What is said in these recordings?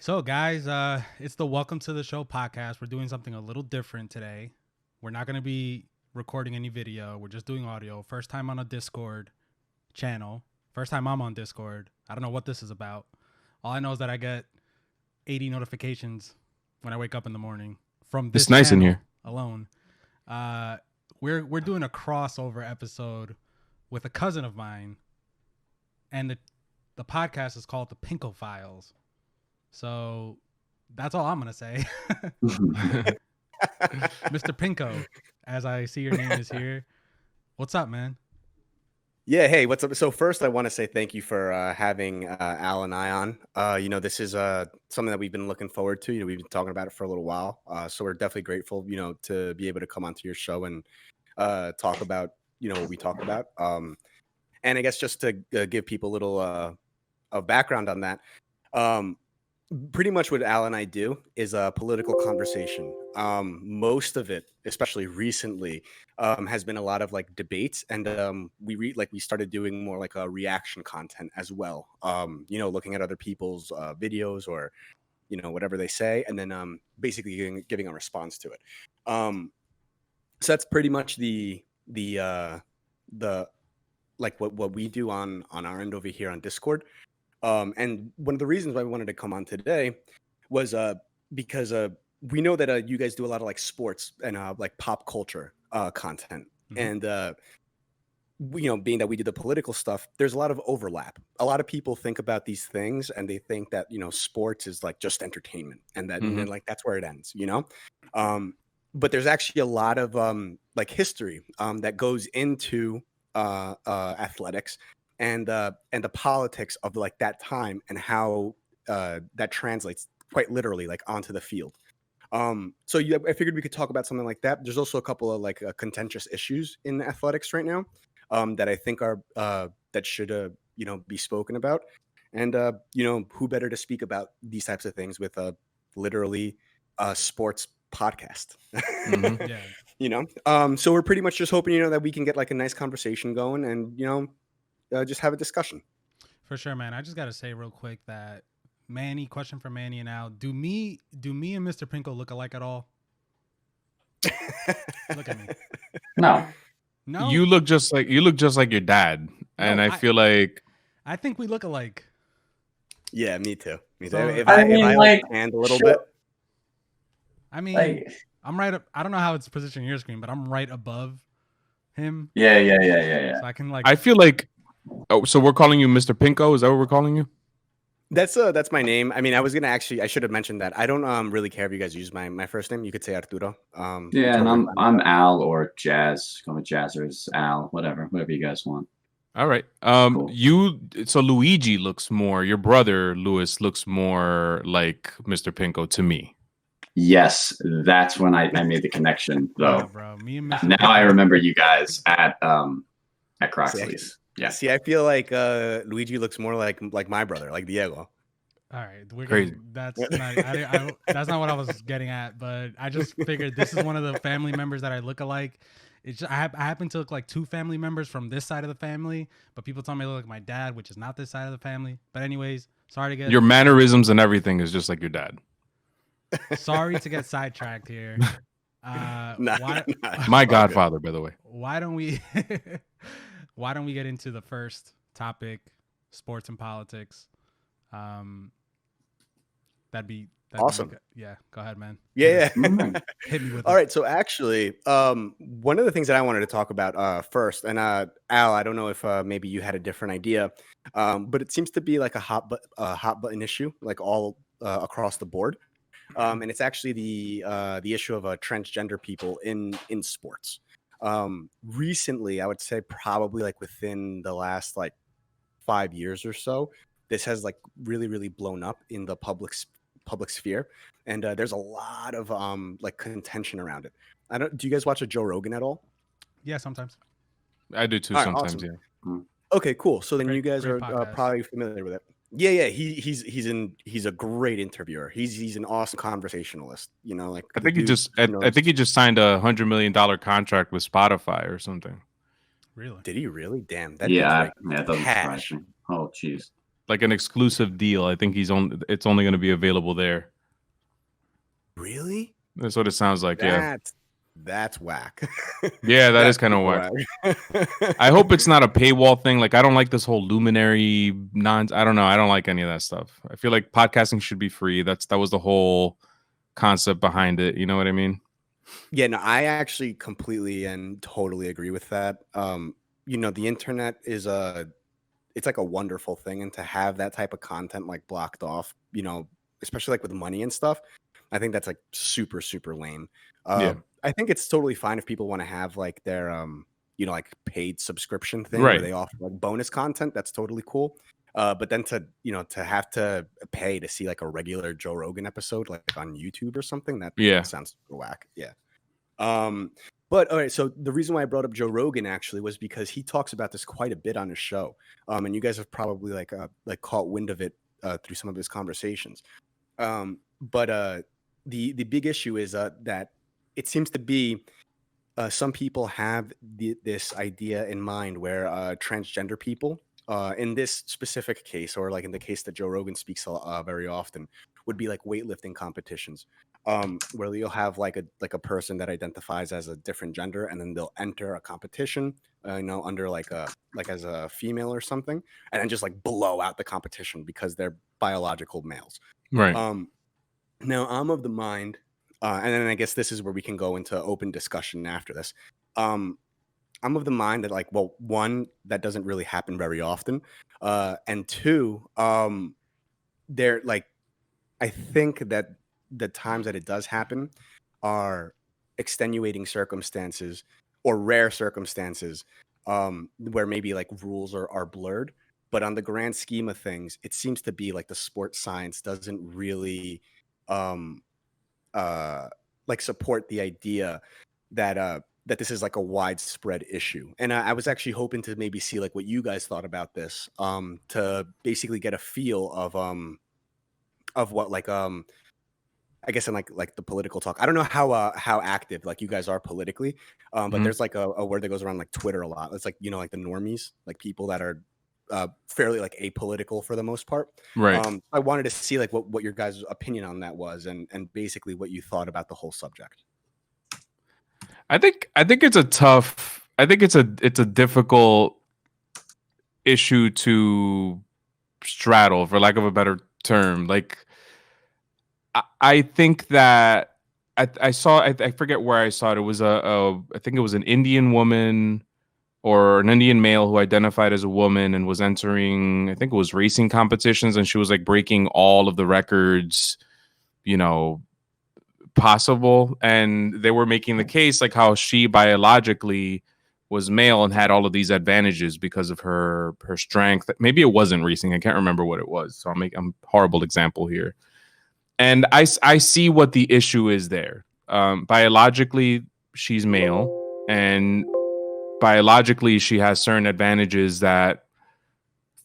So, guys, it's the Welcome to the Show podcast. We're doing something a little different today. We're not going to be recording any video. We're just doing audio. First time on a Discord channel. First time I'm on Discord. I don't know what this is about. All I know is that I get 80 notifications when I wake up in the morning from this. It's nice in here alone. We're doing a crossover episode with a cousin of mine, and the podcast is called the Pinko Files. So that's all I'm going to say. Mr. Pinko, as I see your name is here. What's up, man? Yeah, hey, what's up? So first, I want to say thank you for having Al and I on. This is something that we've been looking forward to. We've been talking about it for a little while. So we're definitely grateful, to be able to come onto your show and talk about, what we talk about. And I guess just to give people a little of background on that. Pretty much what Al and I do is a political conversation. Most of it, especially recently, has been a lot of like debates, and we started doing more like a reaction content as well. Looking at other people's videos or whatever they say, and then basically giving a response to it. So that's pretty much the like what we do on our end over here on Discord. And one of the reasons why we wanted to come on today was because we know that you guys do a lot of like sports and like pop culture content. Mm-hmm. And, being that we do the political stuff, there's a lot of overlap. A lot of people think about these things and they think that, sports is like just entertainment and that and then, like that's where it ends, but there's actually a lot of like history that goes into athletics. And the politics of like that time and how that translates quite literally like onto the field. I figured we could talk about something like that. There's also a couple of like contentious issues in athletics right now that I think are that should be spoken about. And who better to speak about these types of things with literally a sports podcast. Mm-hmm. Yeah. So we're pretty much just hoping that we can get like a nice conversation going and just have a discussion. For sure, man. I just got to say real quick that question for Manny and Al. Do me and Mr. Pinko look alike at all? Look at me. No. You look just like your dad. And I feel like I think we look alike. Yeah, me too. So, if I like hand a little bit. I mean, I'm right up. I don't know how it's positioned on your screen, but I'm right above him. Yeah. So I can I feel like. Oh, so we're calling you Mr. Pinko? Is that what we're calling you? That's my name. I mean, I should have mentioned that. I don't really care if you guys use my first name. You could say Arturo. And I'm Al or Jazz. Call me Jazzers, Al, whatever you guys want. All right. Cool. So Luigi looks more. Your brother Louis looks more like Mr. Pinko to me. Yes, that's when I made the connection. Though. Yeah, bro. Me and Mr. Now I remember you guys at Croxley's. Yeah. See, I feel like Luigi looks more like my brother, like Diego. All right, we're crazy. That's not. That's not what I was getting at. But I just figured this is one of the family members that I look alike. It's just, I happen to look like two family members from this side of the family, but people tell me I look like my dad, which is not this side of the family. But anyways, sorry to get your mannerisms and everything is just like your dad. Sorry to get sidetracked here. My godfather, by the way. Why don't we get into the first topic, sports and politics? That'd be awesome. Yeah, go ahead, man. Yeah. Hit me with All right. So actually, one of the things that I wanted to talk about first, and Al, I don't know if maybe you had a different idea, but it seems to be like a hot button issue, like all across the board. And it's actually the issue of transgender people in sports. Recently, I would say probably like within the last like 5 years or so, this has like really, really blown up in the public sphere, and there's a lot of like contention around it. Do you guys watch Joe Rogan at all? Yeah, sometimes. I do too. All right, sometimes, awesome. Yeah. Okay, cool. So then you guys are podcast. Probably familiar with it. Yeah. He's a great interviewer. He's an awesome conversationalist. Like I think he just signed a $100 million contract with Spotify or something. Really? Did he really? Damn. That doesn't surprise me. jeez. Like an exclusive deal. I think it's only going to be available there. Really? That's what it sounds like. Yeah. That's whack. Yeah, that is That's kind of super whack. I hope it's not a paywall thing. Like, I don't like this whole luminary I don't know. I don't like any of that stuff. I feel like podcasting should be free. That was the whole concept behind it. You know what I mean? Yeah, no, I actually completely and totally agree with that. The internet is it's like a wonderful thing, and to have that type of content like blocked off, especially like with money and stuff, I think that's like super, super lame. Yeah. I think it's totally fine if people want to have like their like paid subscription thing where Right. they offer like bonus content. That's totally cool. But then to have to pay to see like a regular Joe Rogan episode like on YouTube or something, that sounds super whack. Yeah. But all right, so the reason why I brought up Joe Rogan actually was because he talks about this quite a bit on his show. And you guys have probably like caught wind of it through some of his conversations. But the big issue is that it seems to be some people have this idea in mind where transgender people, in this specific case, or like in the case that Joe Rogan speaks very often, would be like weightlifting competitions, where you'll have like a person that identifies as a different gender, and then they'll enter a competition, under like as a female or something, and then just like blow out the competition because they're biological males. Right. Now I'm of the mind, and then I guess this is where we can go into open discussion after this. I'm of the mind that, like, well, one, that doesn't really happen very often, and two, they're like, I think that the times that it does happen are extenuating circumstances or rare circumstances, where maybe like rules are blurred. But on the grand scheme of things, it seems to be like the sports science doesn't really like support the idea that that this is like a widespread issue. And I was actually hoping to maybe see like what you guys thought about this, to basically get a feel of what like I guess in like the political talk. I don't know how active like you guys are politically, but there's like a word that goes around like Twitter a lot. It's like like the normies, like people that are fairly like apolitical for the most part. Right. I wanted to see like what your guys' opinion on that was, and basically what you thought about the whole subject. I think it's it's a difficult issue to straddle, for lack of a better term. Like, I think that I saw, I forget where I saw it. It was I think it was an Indian woman or an Indian male who identified as a woman and was entering, I think it was racing competitions, and she was like breaking all of the records, possible. And they were making the case like how she biologically was male and had all of these advantages because of her strength. Maybe it wasn't racing. I can't remember what it was. So I'm a horrible example here. And I see what the issue is there. Biologically, she's male, and biologically, she has certain advantages that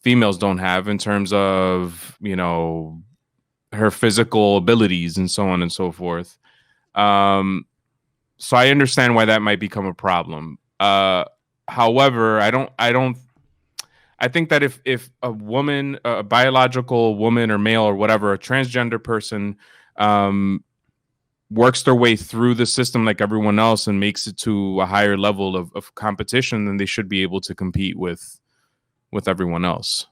females don't have in terms of, her physical abilities and so on and so forth. So I understand why that might become a problem. However, I think that if a woman, a biological woman or male or whatever, a transgender person, works their way through the system like everyone else and makes it to a higher level of competition, then they should be able to compete with everyone else.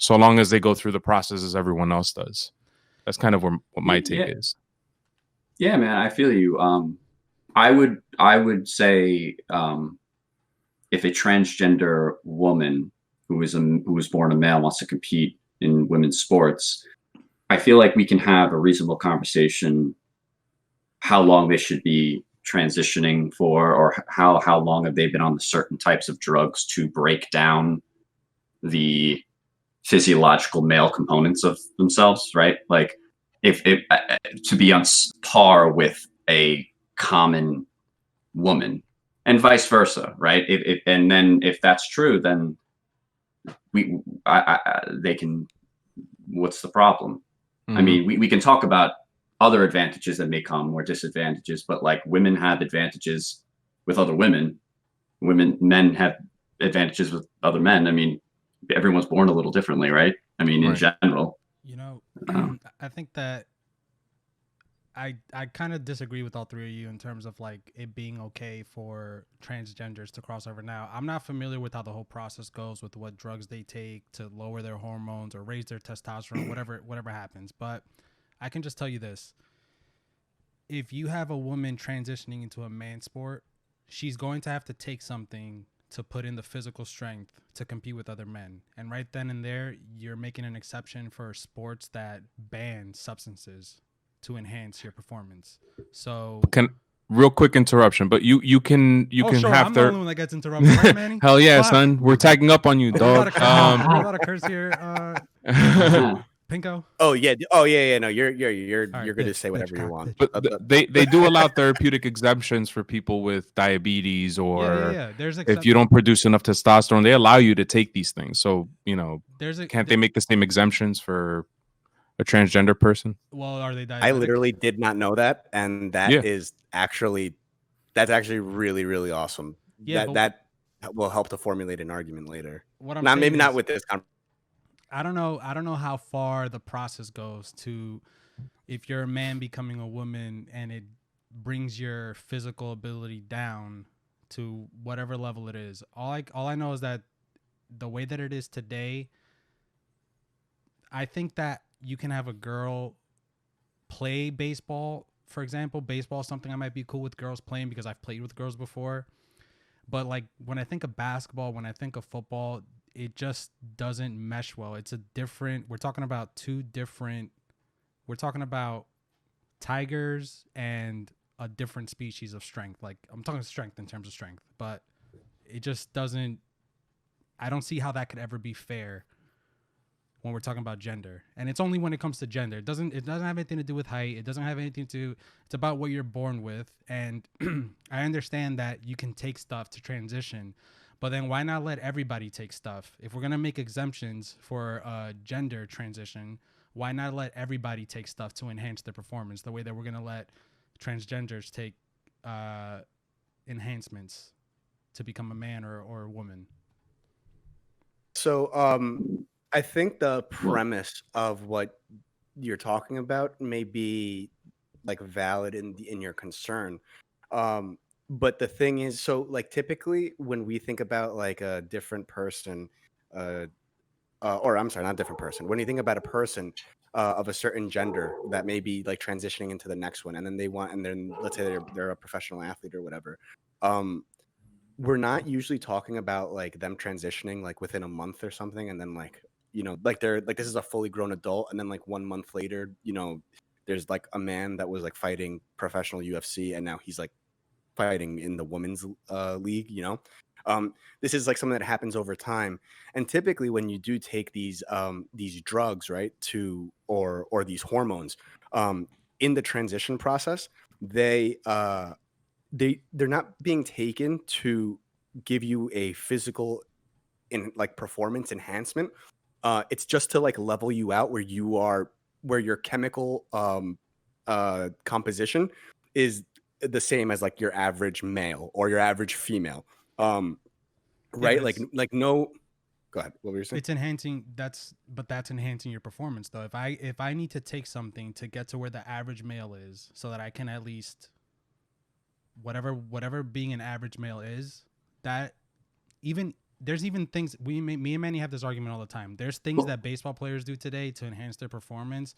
So long as they go through the process as everyone else does. That's kind of what my take is. Yeah, man, I feel you. I would say, if a transgender woman who was born a male wants to compete in women's sports, I feel like we can have a reasonable conversation how long they should be transitioning for, or how long have they been on the certain types of drugs to break down the physiological male components of themselves, right? Like, if to be on par with a common woman, and vice versa, right? And then if that's true, then they can. What's the problem? Mm-hmm. I mean, we can talk about other advantages that may come, or disadvantages, but like, women have advantages with other women. Men have advantages with other men. I mean, everyone's born a little differently, right? I mean, in general. You know, I think that I kind of disagree with all three of you in terms of like it being okay for transgenders to cross over. Now, I'm not familiar with how the whole process goes with what drugs they take to lower their hormones or raise their testosterone, whatever happens. But I can just tell you this. If you have a woman transitioning into a man sport, she's going to have to take something to put in the physical strength to compete with other men. And right then and there, you're making an exception for sports that ban substances to enhance your performance. So real quick interruption, but you can sure, have I'm the only one that gets interrupted, right, Manny? Hell yeah, son. We're tagging up on you, dog. We're about to curse here. Pinko. Oh yeah. No, you're good to say whatever you want. But they do allow therapeutic exemptions for people with diabetes or if you don't produce enough testosterone, they allow you to take these things. So can't they make the same exemptions for a transgender person? Well, are they diabetic? I literally did not know that, and that's actually really, really awesome. Yeah, that will help to formulate an argument later. What I'm maybe not with this. I don't know how far the process goes to if you're a man becoming a woman and it brings your physical ability down to whatever level it is. All I know is that the way that it is today, I think that you can have a girl play baseball. For example, baseball is something I might be cool with girls playing because I've played with girls before. But like when I think of basketball, when I think of football, it just doesn't mesh well. It's a different, we're talking about tigers and a different species of strength. Like I'm talking strength in terms of strength, but it just doesn't, I don't see how that could ever be fair when we're talking about gender. And it's only when it comes to gender. It doesn't have anything to do with height. It doesn't have anything to, it's about what you're born with. And I understand that you can take stuff to transition, but then why not let everybody take stuff? If we're going to make exemptions for gender transition, why not let everybody take stuff to enhance their performance the way that we're going to let transgenders take enhancements to become a man or a woman? So I think the premise of what you're talking about may be like valid in your concern. But the thing is, so like typically when we think about like a different person, or I'm sorry, not a different person. When you think about a person of a certain gender that may be like transitioning into the next one, and then let's say they're a professional athlete or whatever. We're not usually talking about like them transitioning like within a month or something, and then like like they're like this is a fully grown adult, and then like 1 month later, there's like a man that was like fighting professional UFC, and now he's like fighting in the women's league. This is like something that happens over time, and typically when you do take these drugs, right, or these hormones in the transition process, they're not being taken to give you a physical performance enhancement. It's just to like level you out where your chemical composition is the same as like your average male or your average female. Right? Like no. Go ahead. What were you saying? It's enhancing. That's enhancing your performance though. If I need to take something to get to where the average male is, so that I can at least whatever being an average male is, that there's even things me and Manny have this argument all the time. There's things that baseball players do today to enhance their performance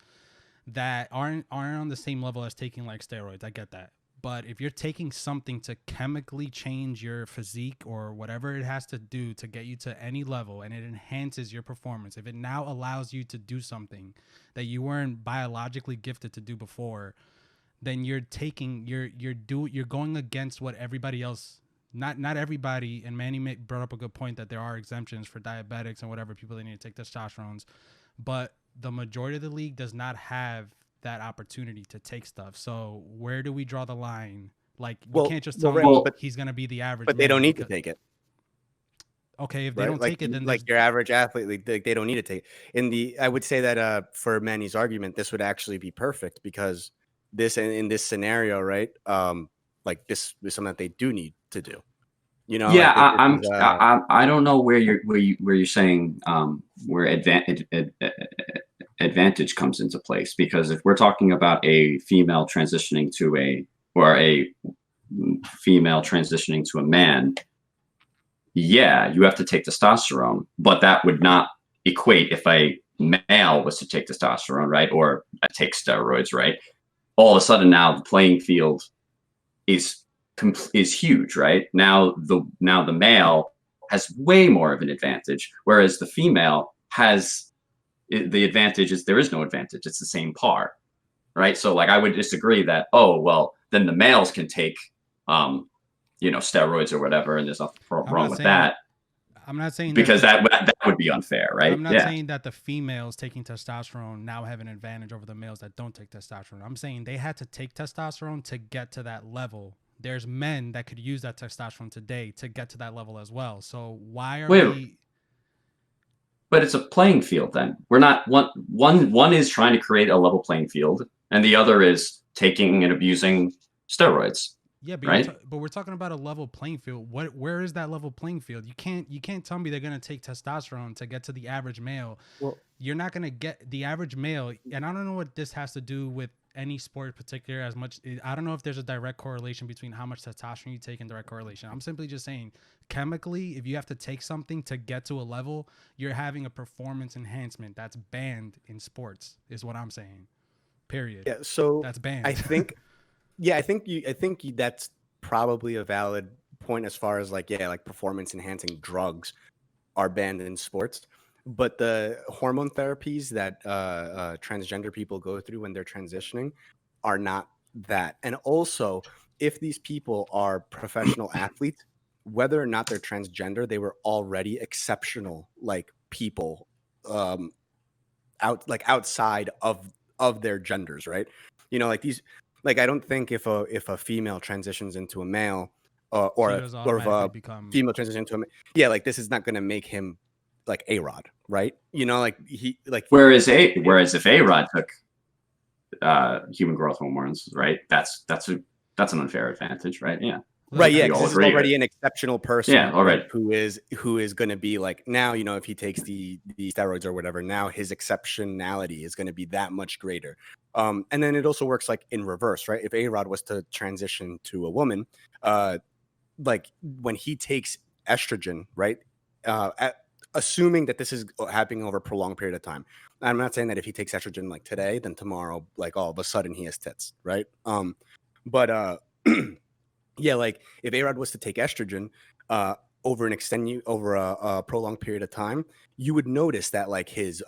that aren't on the same level as taking like steroids. I get that. But if you're taking something to chemically change your physique or whatever it has to do to get you to any level, and it enhances your performance, if it now allows you to do something that you weren't biologically gifted to do before, then you're going against what everybody else, not everybody, and Manny brought up a good point that there are exemptions for diabetics and whatever, people that need to take testosterones, but the majority of the league does not have that opportunity to take stuff. So where do we draw the line? Like, you can't just tell me he's going to be the average. But they don't need to take it. Okay, if they don't take it, then like your average athlete, they don't need to take it. I would say that for Manny's argument, this would actually be perfect because in this scenario, right? Like this is something that they do need to do. You know, Yeah, like I don't know where you're saying where advantage comes into place, because if we're talking about a female transitioning to a female transitioning to a man, yeah, you have to take testosterone, but that would not equate if a male was to take testosterone, right, or take steroids, right? All of a sudden now the playing field is huge, right? Now the male has way more of an advantage, whereas the female has the advantage is there is no advantage. It's the same par, right? So like I would disagree that, oh well, then the males can take steroids or whatever, and there's nothing wrong with that. I'm not saying because that would be unfair, right? I'm not saying that the females taking testosterone now have an advantage over the males that don't take testosterone. I'm saying they had to take testosterone to get to that level. There's men that could use that testosterone today to get to that level as well. So why are we? But it's a playing field then. We're not one is trying to create a level playing field, and the other is taking and abusing steroids. Yeah, but right? But we're talking about a level playing field. Where is that level playing field? You can't tell me they're gonna take testosterone to get to the average male. Well, you're not gonna get the average male, and I don't know what this has to do with any sport in particular as much. I don't know if there's a direct correlation between how much testosterone you take and direct correlation. I'm simply just saying chemically, if you have to take something to get to a level, you're having a performance enhancement that's banned in sports, is what I'm saying. Period. Yeah, so that's banned. I think yeah, I think that's probably a valid point as far as like performance enhancing drugs are banned in sports. But the hormone therapies that transgender people go through when they're transitioning are not that. And also, if these people are professional athletes, whether or not they're transgender, they were already exceptional people outside of their genders, right? I don't think if a female transitions into a male or if a female transitions into a male, this is not going to make him like A-Rod, right? Whereas if A-Rod took human growth hormones, right? That's an unfair advantage, right? Yeah. Right, yeah, because he's already an exceptional person, already who is going to be now, if he takes the steroids or whatever, now his exceptionality is going to be that much greater. And then it also works in reverse, right? If A-Rod was to transition to a woman, when he takes estrogen, right? Assuming that this is happening over a prolonged period of time. I'm not saying that if he takes estrogen today, then tomorrow, all of a sudden he has tits, right? Yeah, if A-Rod was to take estrogen over a prolonged period of time, you would notice that his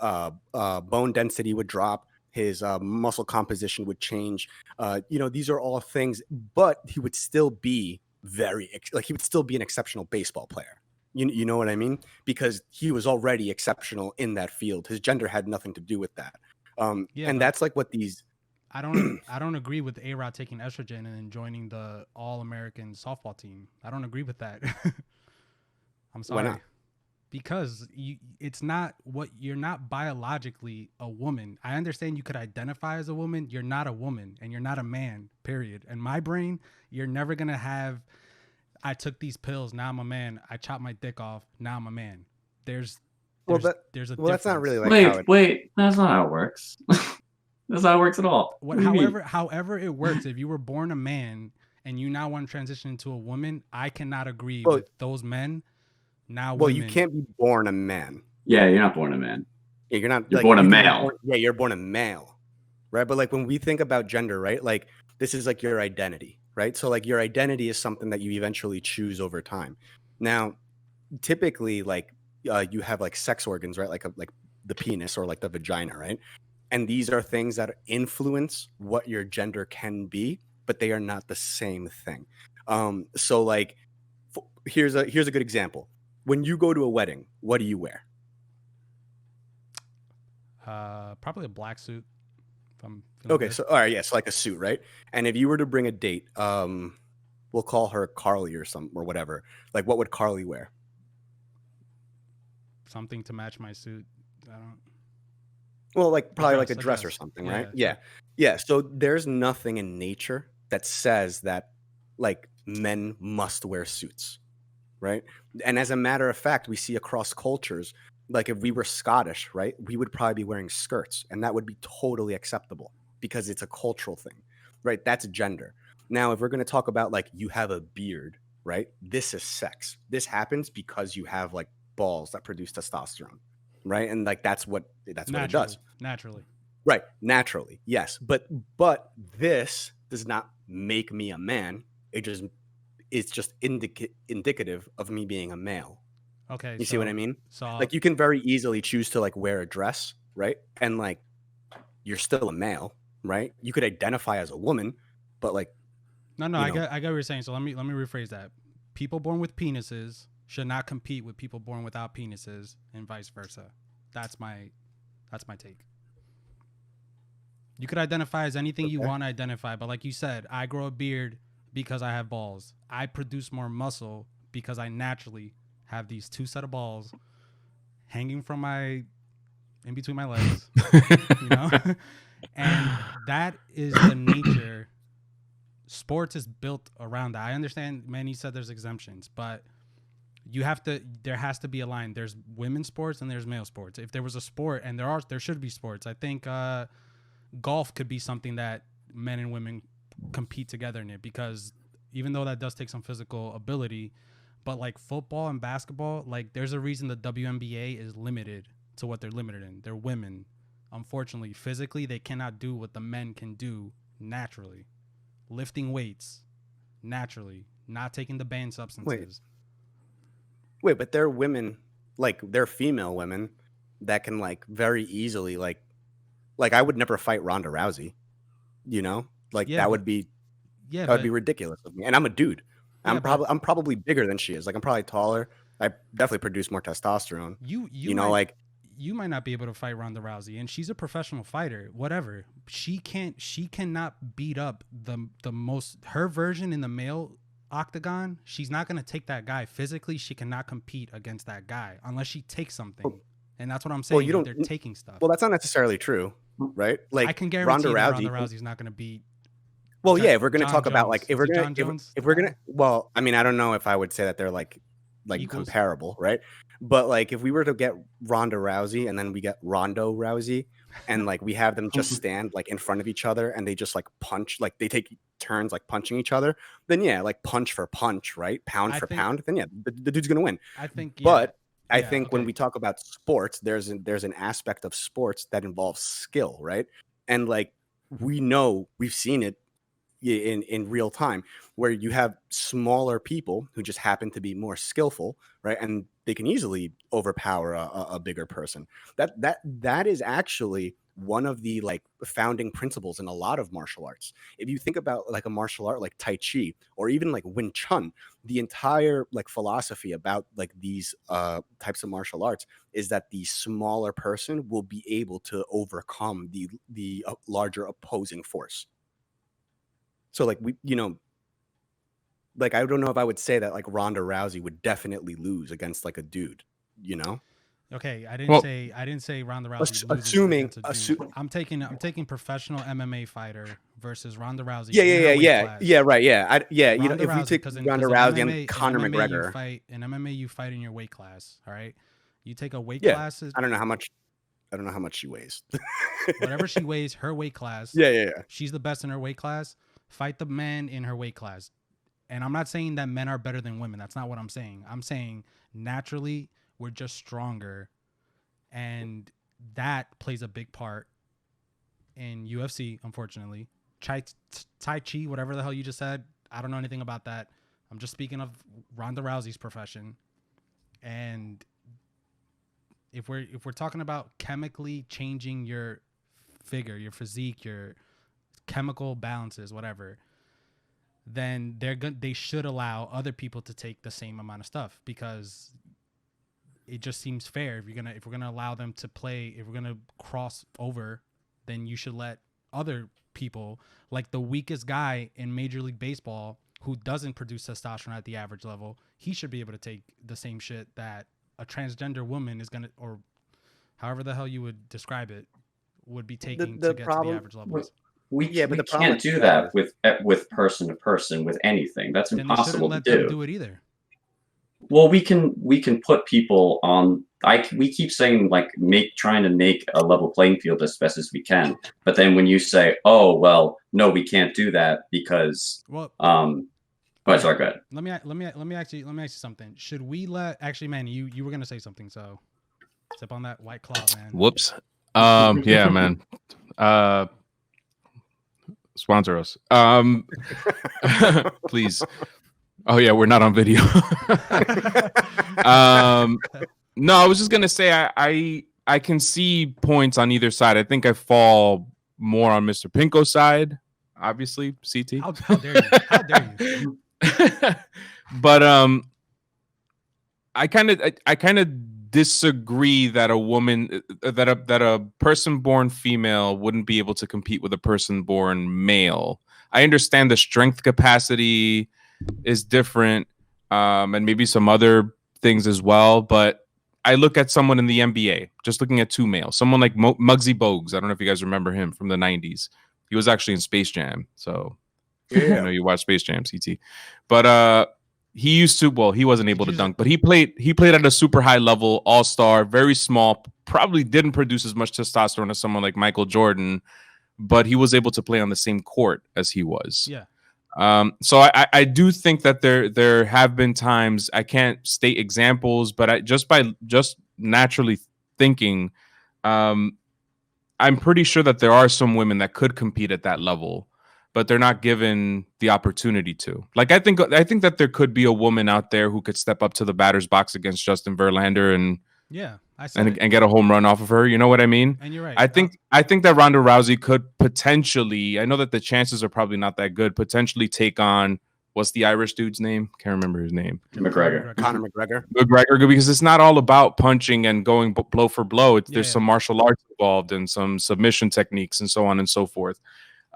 bone density would drop, his muscle composition would change. These are all things, but he would still be he would still be an exceptional baseball player. You know what I mean? Because he was already exceptional in that field. His gender had nothing to do with that. And that's what these. I don't agree with A-Rod taking estrogen and then joining the All-American softball team. I don't agree with that. I'm sorry. Why not? Because you're not biologically a woman. I understand you could identify as a woman. You're not a woman and you're not a man, period. In my brain, you're never going to have, I took these pills, now I'm a man. I chopped my dick off, now I'm a man. There's a difference. That's not really wait, that's not how it works. That's not how it works at all. However it works, if you were born a man and you now want to transition into a woman, I cannot agree with those men. Now, women. You can't be born a man. Yeah, you're not born a man. Yeah, you're not. You're born a male. You're born a male, right? But when we think about gender, right? This is your identity, right? So your identity is something that you eventually choose over time. Now, typically, you have sex organs, right? Like the penis or the vagina, right? And these are things that influence what your gender can be, but they are not the same thing. So here's a good example. When you go to a wedding, what do you wear? Probably a black suit. Okay, so all right, yes, a suit, right? And if you were to bring a date, we'll call her Carly or whatever. What would Carly wear? Something to match my suit. I don't. Well, probably a dress or something, right? Yeah. So there's nothing in nature that says that men must wear suits. right? And as a matter of fact, we see across cultures, like if we were Scottish, right, we would probably be wearing skirts, and that would be totally acceptable because it's a cultural thing, right? That's gender. Now, if we're going to talk about like you have a beard, right? This is sex. This happens because you have like balls that produce testosterone, right? And like that's what it does. Naturally. Right, naturally, yes. But this does not make me a man. It's just indicative of me being a male. Okay. You see what I mean? So Like you can very easily choose to like wear a dress, right? And like you're still a male, right? You could identify as a woman, but like no, I get what you're saying. So let me rephrase that. People born with penises should not compete with people born without penises, and vice versa. That's my take. You could identify as anything you want to identify, but like you said, I grow a beard because I have balls. I produce more muscle because I naturally have these two set of balls hanging from in between my legs, you know? And that is the nature. Sports is built around that. I understand Manny said there's exemptions, but there has to be a line. There's women's sports and there's male sports. If there was a sport, and there should be sports, I think golf could be something that men and women compete together in it, because even though that does take some physical ability, but like football and basketball, like there's a reason the WNBA is limited to what they're limited in. They're women. Unfortunately, physically, they cannot do what the men can do naturally. Lifting weights naturally, not taking the banned substances. Wait, but they're women, like they're female women that can like very easily like I would never fight Ronda Rousey, you know? Like that would be ridiculous of me. And I'm a dude. I'm probably bigger than she is. Like I'm probably taller. I definitely produce more testosterone. You might not be able to fight Ronda Rousey, and she's a professional fighter. Whatever. She cannot beat up the most, her version in the male octagon. She's not going to take that guy physically. She cannot compete against that guy unless she takes something. And that's what I'm saying. Well, they're taking stuff. Well, that's not necessarily true, right? Like I can guarantee Ronda Rousey's not going to beat. Well, yeah, if we're going to talk about like if we're going to well, I mean, I don't know if I would say that they're like comparable, right? But like if we were to get Ronda Rousey and then we get Rondo Rousey and like we have them just stand like in front of each other and they just like punch, like they take turns like punching each other, then yeah, like punch for punch, right? Pound for pound, then yeah, the dude's going to win. I think but I think when we talk about sports, there's an aspect of sports that involves skill, right? And like we've seen it in real time where you have smaller people who just happen to be more skillful, right? And they can easily overpower a bigger person. That is actually one of the like founding principles in a lot of martial arts. If you think about like a martial art like Tai Chi or even like Wing Chun, the entire like philosophy about like these types of martial arts is that the smaller person will be able to overcome the larger opposing force. So like like I don't know if I would say that like Ronda Rousey would definitely lose against like a dude, you know? Okay, I didn't say Ronda Rousey. I'm taking professional MMA fighter versus Ronda Rousey. Yeah, right, yeah. You know, if Rousey, we take Ronda Rousey and Conor McGregor, in MMA you fight in your weight class. All right, you take a weight class. I don't know how much she weighs. Whatever she weighs, her weight class. Yeah. She's the best in her weight class. Fight the man in her weight class. And I'm not saying that men are better than women. That's not what I'm saying. I'm saying naturally we're just stronger, and that plays a big part in UFC, unfortunately. Tai Chi, whatever the hell you just said, I don't know anything about that. I'm just speaking of Ronda Rousey's profession. And if we're talking about chemically changing your figure, your physique, your chemical balances, whatever, then they should allow other people to take the same amount of stuff, because it just seems fair. If we're gonna allow them to play, if we're gonna cross over, then you should let other people, like the weakest guy in Major League Baseball who doesn't produce testosterone at the average level, he should be able to take the same shit that a transgender woman is gonna, or however the hell you would describe it, would be taking to get to the average levels. We can't do that with person to person with anything. That's impossible to do. Then they shouldn't let them do it either. Well, we can put people on. We keep saying like trying to make a level playing field as best as we can. But then when you say, oh well, no, we can't do that because okay. sorry, go ahead. Let me ask you something. Should we actually, man, you were gonna say something, so sip on that White Claw, man. Whoops. Yeah, man. Sponsor us. Please. Oh yeah, we're not on video. No, I was just gonna say I can see points on either side. I think I fall more on Mr. Pinko's side, obviously. CT. How dare you? How dare you? But I kind of disagree that a woman that a person born female wouldn't be able to compete with a person born male. I understand the strength capacity is different, and maybe some other things as well, but I look at someone in the NBA, just looking at two males, someone like Muggsy Bogues. I don't know if you guys remember him from the 90s. He was actually in Space Jam. So I know you watch Space Jam, CT. But he used to, well, he wasn't able to dunk, but he played at a super high level, all-star, very small, probably didn't produce as much testosterone as someone like Michael Jordan, but he was able to play on the same court as he was. Yeah. So I do think that there have been times, I can't state examples, but just naturally thinking, I'm pretty sure that there are some women that could compete at that level, but they're not given the opportunity to. Like I think that there could be a woman out there who could step up to the batter's box against Justin Verlander and get a home run off of her. You know what I mean? And you're right. I think that Ronda Rousey could potentially, I know that the chances are probably not that good, potentially take on, what's the Irish dude's name? Can't remember his name. McGregor. Conor McGregor. Because it's not all about punching and going blow for blow. There's some martial arts involved and some submission techniques and so on and so forth.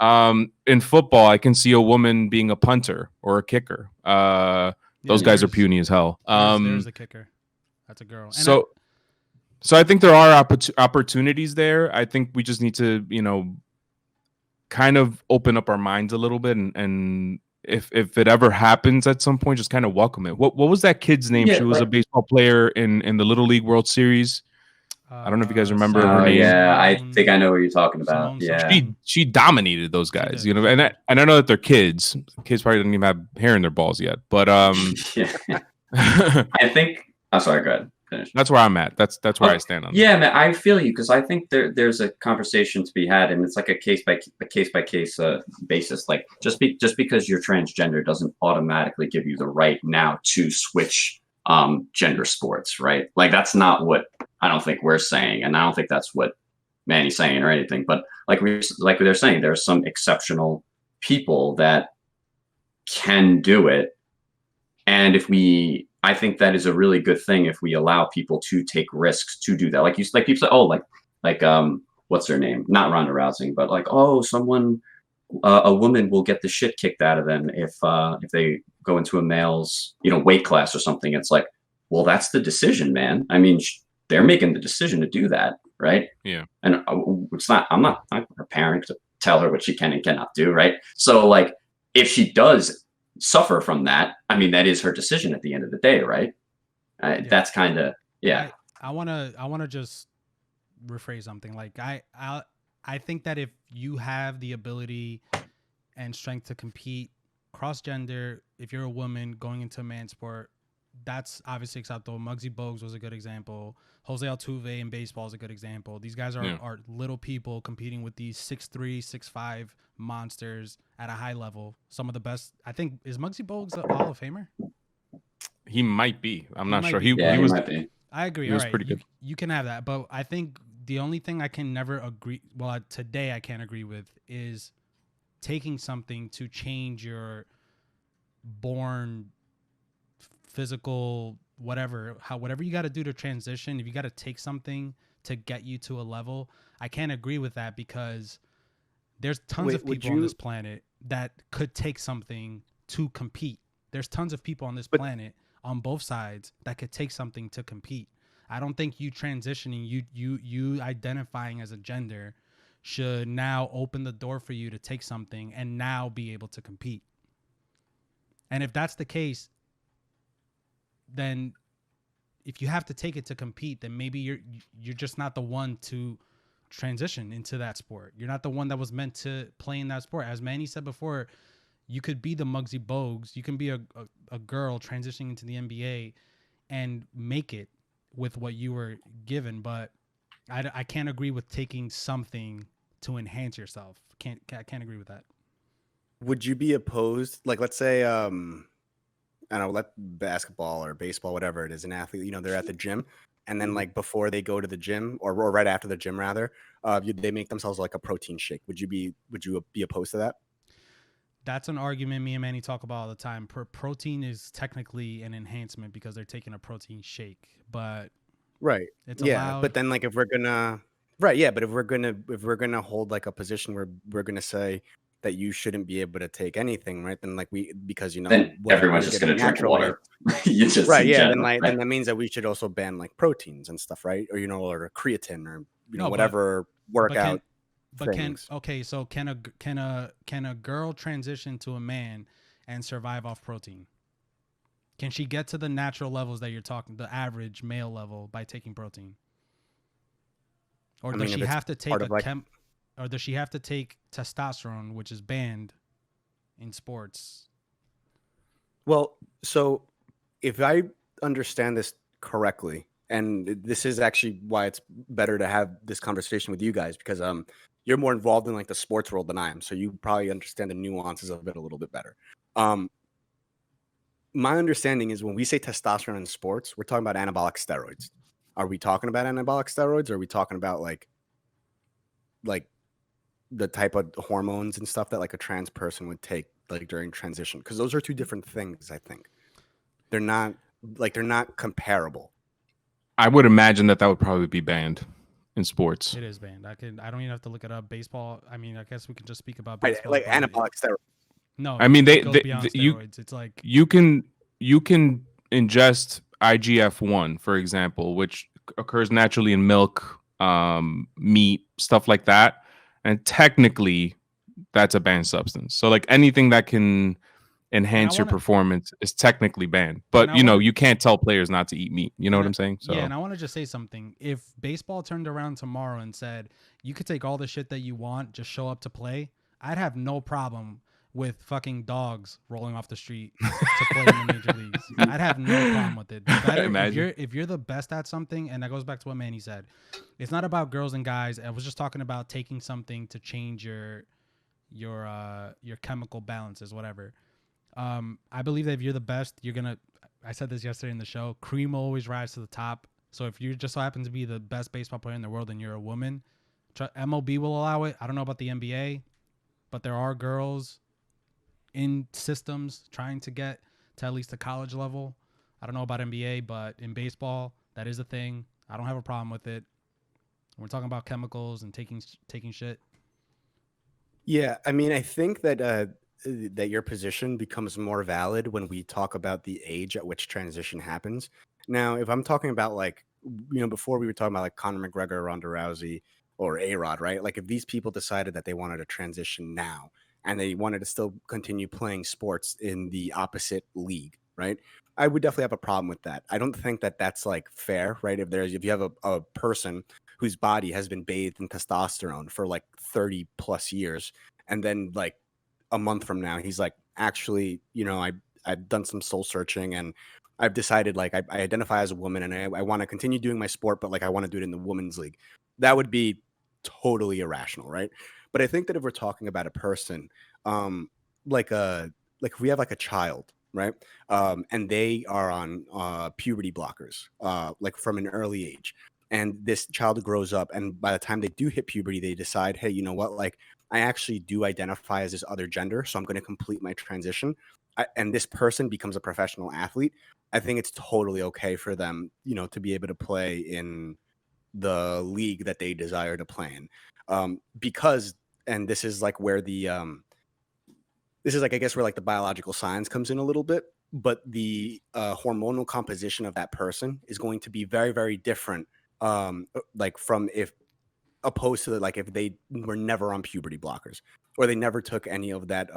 In football, I can see a woman being a punter or a kicker. Those guys are puny as hell. There's the kicker. That's a girl. And So I think there are opportunities there. I think we just need to, kind of open up our minds a little bit, and if it ever happens at some point, just kind of welcome it. What was that kid's name? She was a baseball player in the Little League World Series. I don't know if you guys remember her name. Yeah, I think I know what you're talking about. She dominated those guys, and I know that they're kids. Kids probably don't even have hair in their balls yet, but I think. I'm sorry. Go ahead. Finish. That's where I'm at. That's where I stand on it. Yeah, man, I feel you, because I think there's a conversation to be had, and it's like a case by case basis. Like just because you're transgender doesn't automatically give you the right now to switch gender sports, right? Like that's not what I don't think we're saying, and I don't think that's what Manny's saying or anything. But like they're saying, there are some exceptional people that can do it, and I think that is a really good thing if we allow people to take risks to do that. Like people say, oh, like what's her name? Not Ronda Rousey, but like, oh, a woman will get the shit kicked out of them if they go into a male's weight class or something. It's like, well, that's the decision, man. I mean, they're making the decision to do that, right? Yeah. And I'm not her parent to tell her what she can and cannot do, right? So like, if she does suffer from that, I mean, that is her decision at the end of the day, right? That's kind of I want to just rephrase something. Like I think that if you have the ability and strength to compete cross gender, if you're a woman going into a man's sport, that's obviously acceptable. Muggsy Bogues was a good example. Jose Altuve in baseball is a good example. These guys are little people competing with these 6'3", 6'5" monsters at a high level. Some of the best. I think, is Muggsy Bogues a Hall of Famer? He might be. I'm not sure. He was. Might be. I agree. He was pretty good. You can have that, but I think the only thing I can never agree. Well, today I can't agree with is taking something to change your born physical whatever you got to do to transition. If you got to take something to get you to a level, I can't agree with that, because there's tons of people on this planet that could take something to compete. There's tons of people on this planet on both sides that could take something to compete. I don't think you transitioning, you identifying as a gender should now open the door for you to take something and now be able to compete. And if that's the case, then if you have to take it to compete, then maybe you're just not the one to transition into that sport. You're not the one that was meant to play in that sport. As Manny said before, you could be the Muggsy Bogues. You can be a girl transitioning into the NBA and make it with what you were given. But I can't agree with taking something to enhance yourself. I can't agree with that. Would you be opposed? Like, let's say, I don't know, let basketball or baseball, whatever it is, an athlete, you know, they're at the gym, and then like before they go to the gym, or right after the gym rather, they make themselves like a protein shake. Would you be opposed to that? That's an argument me and Manny talk about all the time. Protein is technically an enhancement because they're taking a protein shake, but right, it's yeah. allowed. But then like if we're gonna, right, yeah. But if we're gonna hold like a position where we're gonna say that you shouldn't be able to take anything, right? Then like because you know Then whatever, everyone's you're just getting going to drink natural way. water. You just Right, in yeah. Then general, like right? then that means that we should also ban like proteins and stuff, right? Or you know, or creatine, or you know, No, whatever workout But things. can a girl transition to a man and survive off protein? Can she get to the natural levels that you're talking, the average male level, by taking protein? Or I does mean, if she it's have to take part of like, or does she have to take testosterone, which is banned in sports? well, so if I understand this correctly, and this is actually why it's better to have this conversation with you guys, because you're more involved in like the sports world than I am, so you probably understand the nuances of it a little bit better. Um, my understanding is when we say testosterone in sports, we're talking about anabolic steroids. Are we talking about anabolic steroids, or are we talking about like the type of hormones and stuff that like a trans person would take like during transition? Because those are two different things. I think they're not comparable. I would imagine that would probably be banned in sports. It is banned. I don't even have to look it up. Baseball. I mean, I guess we can just speak about Right, baseball. like anabolic steroids. No, I mean, it goes beyond steroids. It's like you can ingest IGF-1, for example, which occurs naturally in milk, meat, stuff like that, and technically that's a banned substance. So like anything that can enhance your performance is technically banned. But you know, you can't tell players not to eat meat. You know what I'm saying? So yeah, and I want to just say something. If baseball turned around tomorrow and said you could take all the shit that you want, just show up to play, I'd have no problem with fucking dogs rolling off the street to play in the major leagues. I'd have no problem with it. If you're the best at something, and that goes back to what Manny said, it's not about girls and guys. I was just talking about taking something to change your chemical balances, whatever. I believe that if you're the best, you're gonna. I said this yesterday in the show. Cream will always rise to the top. So if you just so happen to be the best baseball player in the world and you're a woman, MLB will allow it. I don't know about the NBA, but there are girls in systems trying to get to at least the college level. I don't know about NBA, but in baseball, that is a thing. I don't have a problem with it. We're talking about chemicals and taking shit. Yeah, I mean, I think that that your position becomes more valid when we talk about the age at which transition happens. Now, if I'm talking about like, you know, before we were talking about like Conor McGregor, Ronda Rousey, or A-Rod, right? Like if these people decided that they wanted to transition now and they wanted to still continue playing sports in the opposite league, right? I would definitely have a problem with that. I don't think that that's like fair, right? If you have a person whose body has been bathed in testosterone for like 30 plus years, and then like a month from now, he's like, actually, you know, I've done some soul searching and I've decided like I identify as a woman and I want to continue doing my sport, but like I want to do it in the women's league. That would be totally irrational, right? But I think that if we're talking about a person, like if we have like a child, right, and they are on puberty blockers, like from an early age, and this child grows up, and by the time they do hit puberty, they decide, hey, you know what, like I actually do identify as this other gender, so I'm going to complete my transition, and this person becomes a professional athlete. I think it's totally okay for them, you know, to be able to play in the league that they desire to play in, because, and this is like where the this is like, I guess, where like the biological science comes in a little bit, but the hormonal composition of that person is going to be very, very different, like from if opposed to like if they were never on puberty blockers or they never took any of that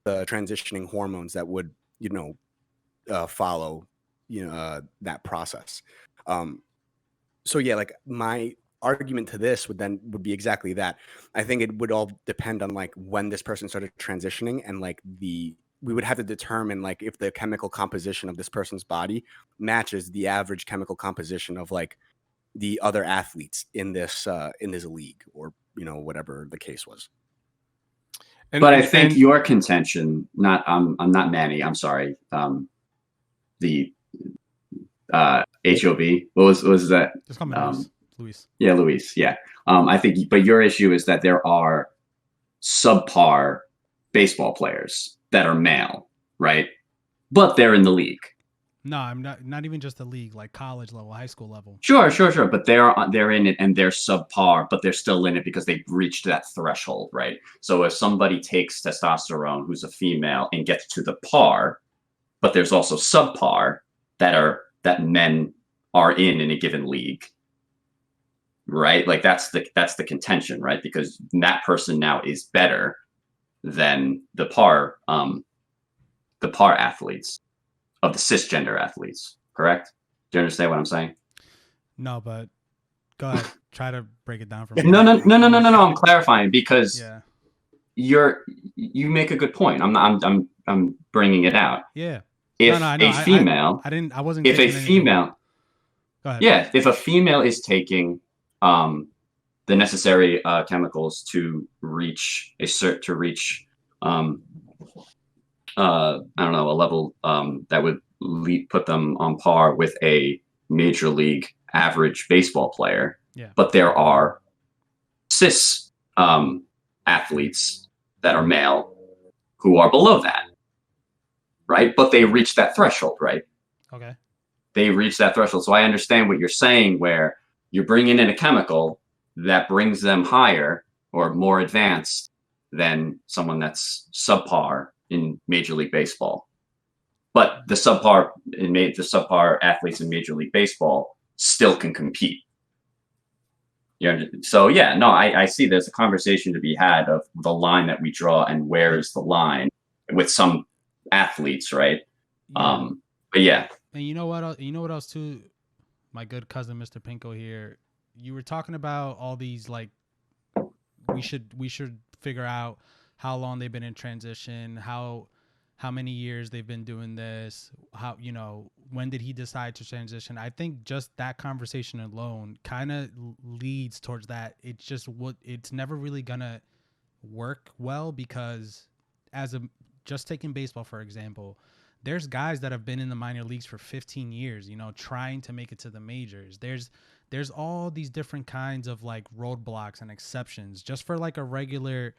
the transitioning hormones that would, you know, follow that process. So yeah, like my argument to this would be exactly that. I think it would all depend on like when this person started transitioning, and like we would have to determine like if the chemical composition of this person's body matches the average chemical composition of like the other athletes in this league, or whatever the case was. But I think your contention, I'm not Manny, I'm sorry, the HOB, what was that? Just call me Luis. Yeah, Luis. Yeah. I think, but your issue is that there are subpar baseball players that are male, right? But they're in the league. No, I'm not even just the league, like college level, high school level. Sure. But they're in it and they're subpar, but they're still in it because they've reached that threshold, right? So if somebody takes testosterone who's a female and gets to the par, but there's also subpar that men are in a given league, right? Like that's the contention, right? Because that person now is better than the par athletes of the cisgender athletes, correct? Do you understand what I'm saying? No, but go ahead. Try to break it down for me. No. I'm clarifying because yeah, you make a good point. I'm bringing it out. Yeah. If no, a female, I wasn't. If a female, go ahead. Yeah, if a female is taking the necessary chemicals to reach I don't know, a level that would put them on par with a major league average baseball player. Yeah. But there are cis athletes that are male who are below that, right? But they reach that threshold, right? Okay. They reach that threshold. So I understand what you're saying, where you're bringing in a chemical that brings them higher or more advanced than someone that's subpar in Major League Baseball. But the subpar athletes in Major League Baseball still can compete. So yeah, no, I see there's a conversation to be had of the line that we draw and where is the line with some athletes, right? Yeah. But yeah. And you know what? You know what else too? My good cousin, Mr. Pinko here. You were talking about all these like we should figure out how long they've been in transition, how many years they've been doing this, how, when did he decide to transition? I think just that conversation alone kind of leads towards that. It's never really gonna work well, because just taking baseball, for example, there's guys that have been in the minor leagues for 15 years, trying to make it to the majors. There's all these different kinds of like roadblocks and exceptions just for like a regular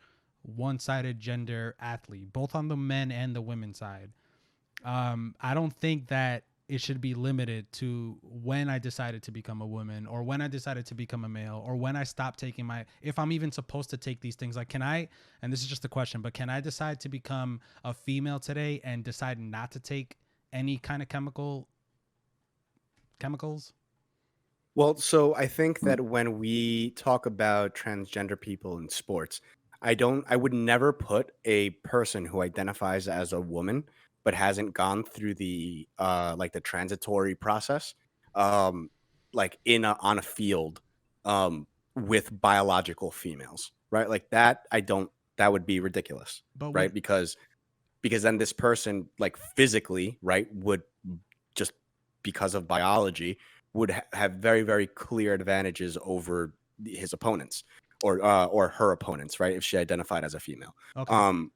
one-sided gender athlete, both on the men and the women side. I don't think that it should be limited to when I decided to become a woman, or when I decided to become a male, or when I stopped taking if I'm even supposed to take these things. Like, can I, and this is just a question, but can I decide to become a female today and decide not to take any kind of chemicals? Well, so I think that when we talk about transgender people in sports, I would never put a person who identifies as a woman but hasn't gone through the like the transitory process, like on a field with biological females, right? Like that, that would be ridiculous, right? Because then this person, like physically, right, would just, because of biology, would have very, very clear advantages over his opponents, or her opponents, right, if she identified as a female. Okay.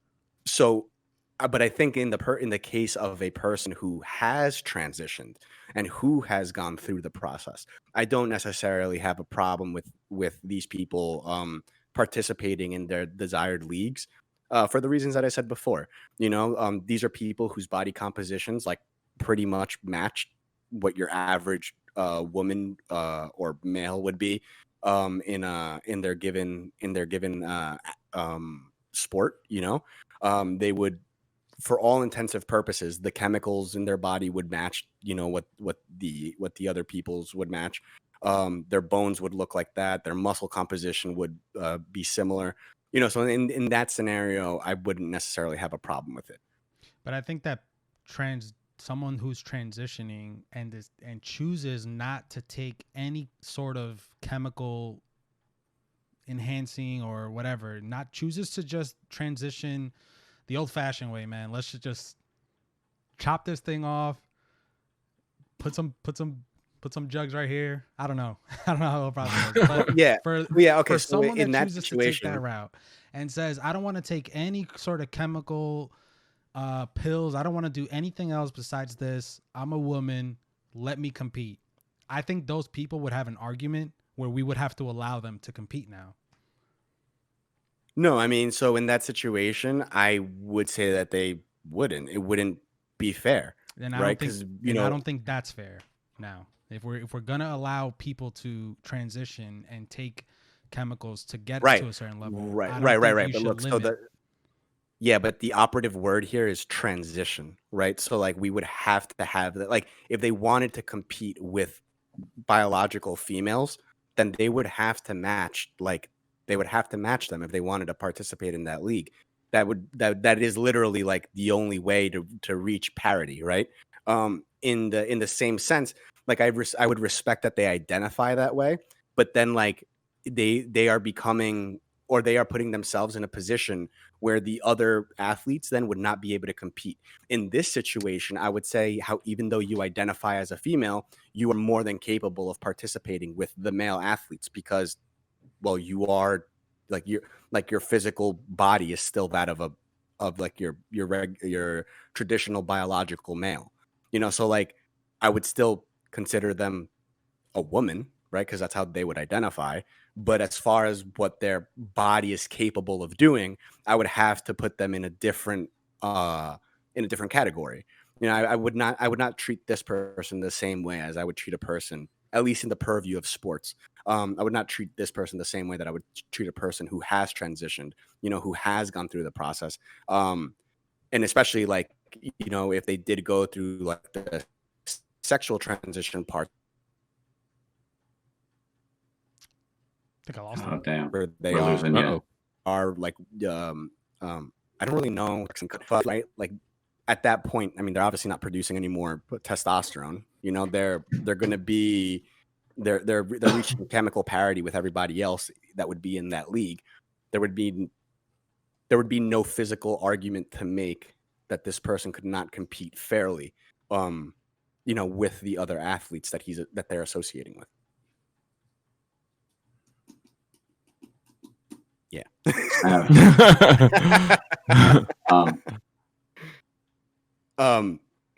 But I think in the case of a person who has transitioned and who has gone through the process, I don't necessarily have a problem with these people participating in their desired leagues, for the reasons that I said before. These are people whose body compositions like pretty much match what your average woman or male would be in their given sport. They would, for all intensive purposes, the chemicals in their body would match, what the other people's would match. Their bones would look like that. Their muscle composition would be similar. So in that scenario, I wouldn't necessarily have a problem with it. But I think that someone who's transitioning and chooses not to take any sort of chemical enhancing or whatever, not chooses to just transition the old-fashioned way, man. Let's just chop this thing off, put some jugs right here. I don't know. I don't know how the process works. But okay. For So someone in that that chooses situation, to take that route and says, I don't want to take any sort of chemical pills. I don't want to do anything else besides this. I'm a woman. Let me compete. I think those people would have an argument where we would have to allow them to compete now. no, I mean, so in that situation, I would say that they wouldn't. It wouldn't be fair, And I right? don't think, Because and I don't think that's fair. Now, if we're gonna allow people to transition and take chemicals to get right, to a certain level, right, I don't right, right, think right. you But should look, so limit. but the operative word here is transition, right? So like we would have to have that. Like if they wanted to compete with biological females, then they would have to match. Like they would have to match them if they wanted to participate in that league. That is literally like the only way to reach parity, right? In the same sense, like I would respect that they identify that way, but then like they are becoming, or they are putting themselves in a position where the other athletes then would not be able to compete. In this situation, I would say how even though you identify as a female, you are more than capable of participating with the male athletes because, well, you are like your physical body is still that of like your traditional biological male, so like I would still consider them a woman, right? Because that's how they would identify. But as far as what their body is capable of doing, I would have to put them in a different category. I would not treat this person the same way as I would treat a person, at least in the purview of sports. I would not treat this person the same way that I would treat a person who has transitioned, who has gone through the process. And especially like, if they did go through like the sexual transition part, I think I lost Oh them. damn, where they we're losing you. are like I don't really know, but right, like at that point, I mean, they're obviously not producing any more testosterone. They're going to be they're reaching chemical parity with everybody else that would be in that league. There would be no physical argument to make that this person could not compete fairly, with the other athletes that they're associating with. Yeah.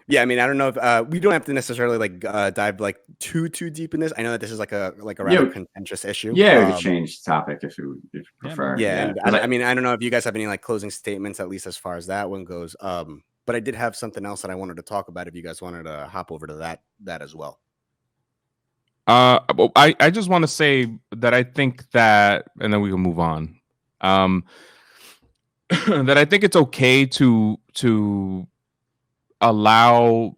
Yeah, I mean, I don't know if we don't have to necessarily like dive like too deep in this. I know that this is like a rather contentious issue. Yeah, we could change the topic if you prefer. Yeah, and I mean, I don't know if you guys have any like closing statements, at least as far as that one goes. But I did have something else that I wanted to talk about. If you guys wanted to hop over to that as well. I just want to say that I think that, and then we can move on. That I think it's okay to allow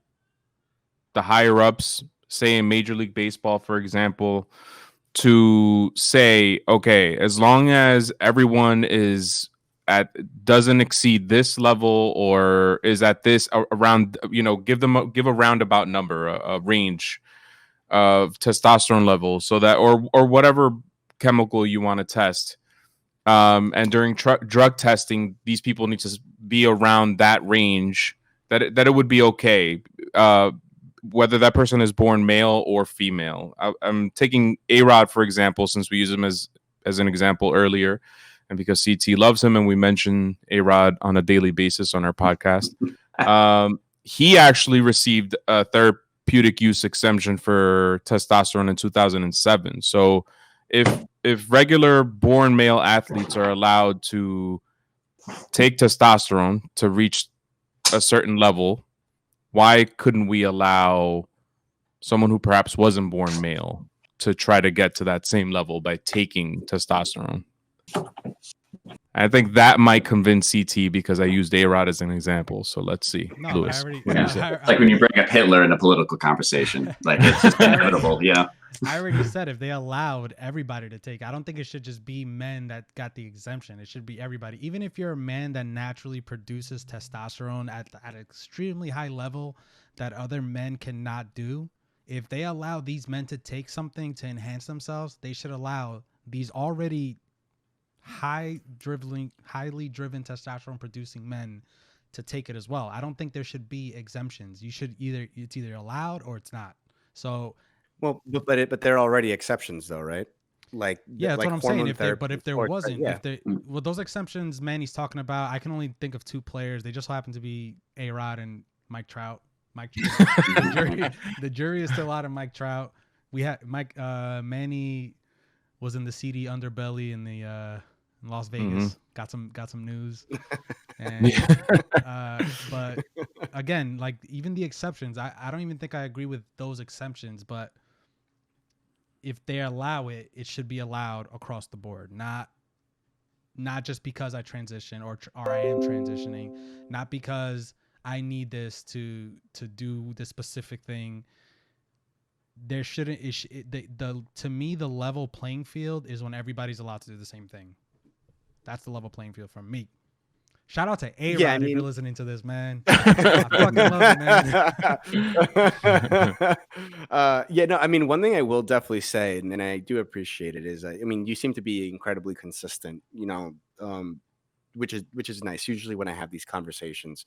the higher ups, say in Major League Baseball, for example, to say, okay, as long as everyone is doesn't exceed this level or is at this around, give a roundabout number, a range of testosterone levels, so that or whatever chemical you want to test. And during drug testing, these people need to be around that range, that it would be okay, whether that person is born male or female. I'm taking A-Rod, for example, since we use him as an example earlier, and because CT loves him and we mention A-Rod on a daily basis on our podcast. He actually received a therapeutic use exemption for testosterone in 2007. So if regular born male athletes are allowed to take testosterone to reach a certain level, why couldn't we allow someone who perhaps wasn't born male to try to get to that same level by taking testosterone? I think that might convince CT because I used A-Rod as an example. So let's see. No, Lewis, it's like when you bring up Hitler in a political conversation, like it's just inevitable, I already said if they allowed everybody to take, I don't think it should just be men that got the exemption. It should be everybody. Even if you're a man that naturally produces testosterone at an extremely high level, that other men cannot do, if they allow these men to take something to enhance themselves, they should allow these already highly driven testosterone producing men to take it as well. I don't think there should be exemptions. It's either allowed or it's not. So, well, but there are already exceptions though, right? Like yeah, that's like what I'm saying. hormone But if there therapy, wasn't, yeah. well, those exceptions, man, he's talking about, I can only think of 2 players. They just happen to be A-Rod and Mike Trout. The jury is still out on Mike Trout. We had Manny was in the seedy underbelly in the in Las Vegas. Got some news. And but again, like even the exceptions, I don't even think I agree with those exceptions, but if they allow it, it should be allowed across the board, not just because I transition or I am transitioning, not because I need this to do this specific thing. There shouldn't to me the level playing field is when everybody's allowed to do the same thing. That's the level playing field for me. Shout out to A-Rod if you're listening to this, man. I fucking love it, man. Yeah, no, I mean, one thing I will definitely say, and I do appreciate it, is I mean, you seem to be incredibly consistent, you know, which is nice. Usually when I have these conversations,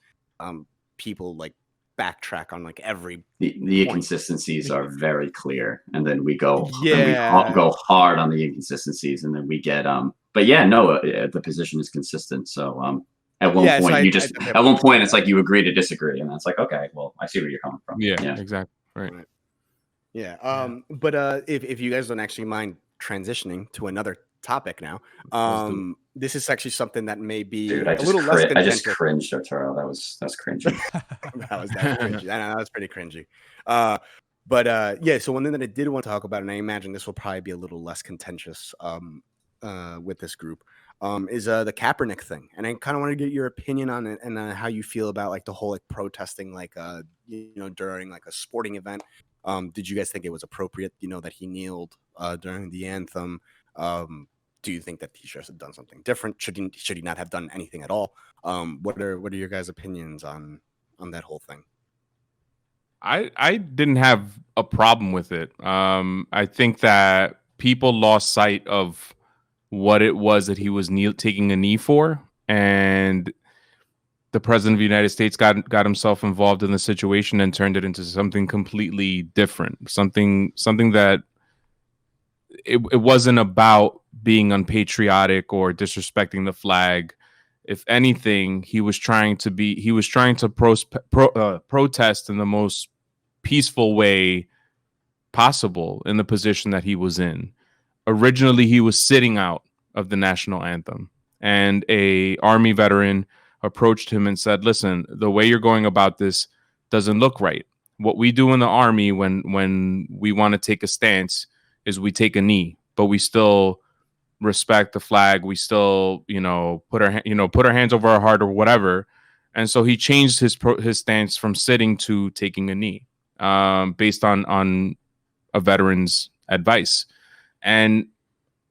people like backtrack on like every the inconsistencies are very clear, and then we go go hard on the inconsistencies, and then we get but yeah, no, the position is consistent. So at one point at one point it's like you agree to disagree, and that's like, okay, well, I see where you're coming from. Yeah. Exactly. Right. Yeah. But if you guys don't actually mind transitioning to another topic now, this is actually something that may be Dude, a little less contentious. I just cringed, Arturo. That's cringy. that was cringy. I know, that was pretty cringy. But yeah, so one thing that I did want to talk about, and I imagine this will probably be a little less contentious with this group, is the Kaepernick thing. And I kind of want to get your opinion on it and how you feel about like the whole like protesting, like you know, during like a sporting event. Did you guys think it was appropriate, you know, that he kneeled during the anthem? Do you think that he should have done something different? Should he not have done anything at all? What are your guys' opinions on that whole thing? I didn't have a problem with it. I think that people lost sight of what it was that he was taking a knee for, and the president of the United States got himself involved in the situation and turned it into something completely different. Something that it wasn't about being unpatriotic or disrespecting the flag. If anything, he was trying to protest in the most peaceful way possible in the position that he was in. Originally, he was sitting out of the national anthem, and a Army veteran approached him and said, "Listen, the way you're going about this doesn't look right. What we do in the Army when we want to take a stance is we take a knee, but we still respect the flag. We still, put our hands over our heart or whatever." And so he changed his stance from sitting to taking a knee, based on a veteran's advice. And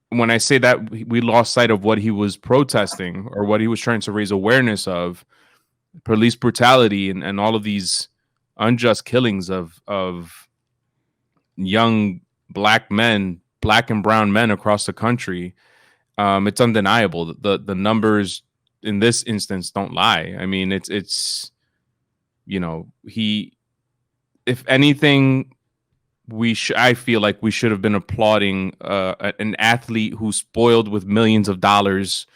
when I say that, we lost sight of what he was protesting or what he was trying to raise awareness of: police brutality and all of these unjust killings of young black men, black and brown men across the country. It's undeniable. The numbers in this instance don't lie. I mean, it's if anything, I feel like we should have been applauding an athlete who's spoiled with millions of dollars.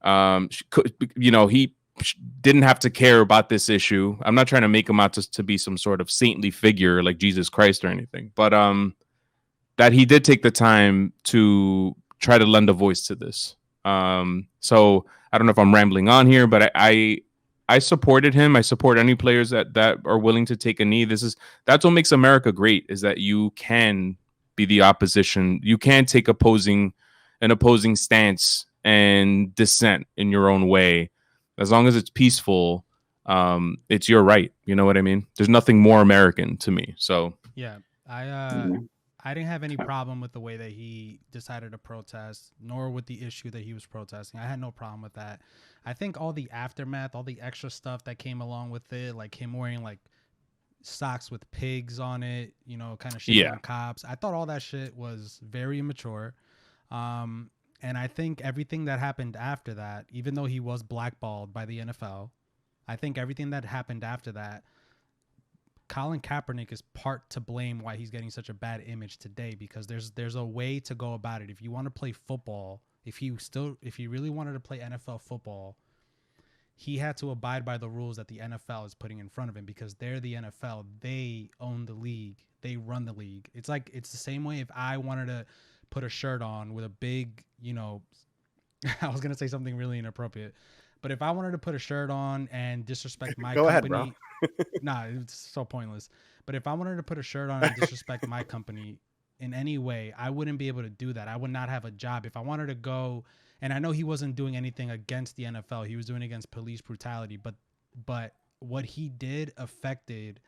He didn't have to care about this issue. I'm not trying to make him out to be some sort of saintly figure like Jesus Christ or anything, but that he did take the time to try to lend a voice to this. So I don't know if I'm rambling on here, but I supported him. I support any players that are willing to take a knee. That's what makes America great, is that you can be the opposition. You can take an opposing stance and dissent in your own way. As long as it's peaceful, it's your right. You know what I mean? There's nothing more American to me. So yeah, I didn't have any problem with the way that he decided to protest, nor with the issue that he was protesting. I had no problem with that. I think all the aftermath, all the extra stuff that came along with it, like him wearing like socks with pigs on it, you know, kind of shitting Yeah. on cops. I thought all that shit was very immature. And I think everything that happened after that, even though he was blackballed by the NFL, I think everything that happened after that, Colin Kaepernick is part to blame why he's getting such a bad image today, because there's a way to go about it. If you want to play football, if he really wanted to play NFL football, he had to abide by the rules that the NFL is putting in front of him, because they're the NFL. They own the league. They run the league. It's the same way if I wanted to put a shirt on with a big, you know, I was going to say something really inappropriate, but if I wanted to put a shirt on and disrespect my Go ahead, company, bro. nah, it's so pointless. But if I wanted to put a shirt on and disrespect my company in any way, I wouldn't be able to do that. I would not have a job. If I wanted to go, and I know he wasn't doing anything against the NFL, he was doing against police brutality, but what he did affected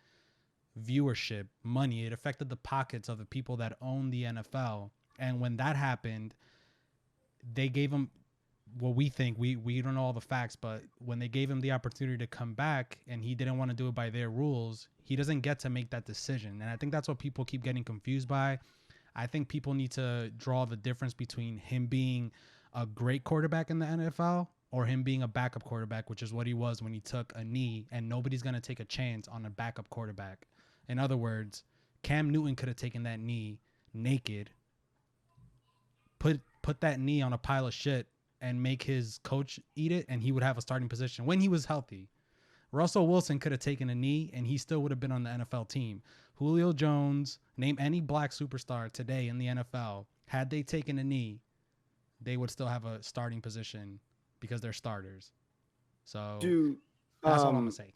viewership, money. It affected the pockets of the people that own the NFL. And when that happened, they gave him, well, we think, we don't know all the facts, but when they gave him the opportunity to come back and he didn't want to do it by their rules, he doesn't get to make that decision. And I think that's what people keep getting confused by. I think people need to draw the difference between him being a great quarterback in the NFL or him being a backup quarterback, which is what he was when he took a knee, and nobody's going to take a chance on a backup quarterback. In other words, Cam Newton could have taken that knee naked, put that knee on a pile of shit, and make his coach eat it, and he would have a starting position when he was healthy. Russell Wilson could have taken a knee, and he still would have been on the NFL team. Julio Jones, name any black superstar today in the NFL, had they taken a knee, they would still have a starting position because they're starters. So that's all I'm gonna say.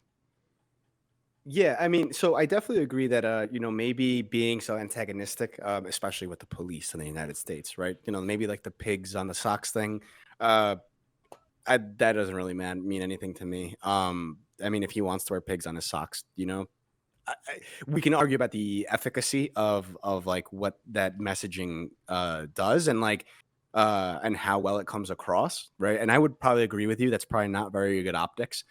Yeah, I mean, so I definitely agree that you know, maybe being so antagonistic, especially with the police in the United States, right? You know, maybe like the pigs on the socks thing, that doesn't really mean anything to me. I mean, if he wants to wear pigs on his socks, you know, we can argue about the efficacy of like what that messaging does, and like and how well it comes across, right? And I would probably agree with you. That's probably not very good optics,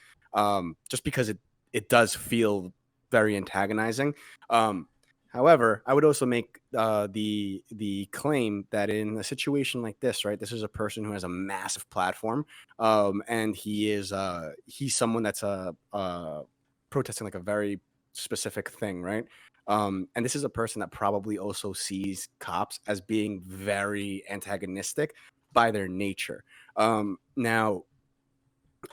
just because it does feel very antagonizing. However, I would also make the claim that in a situation like this, right, this is a person who has a massive platform, and he's someone that's protesting like a very specific thing, right? And this is a person that probably also sees cops as being very antagonistic by their nature. Now,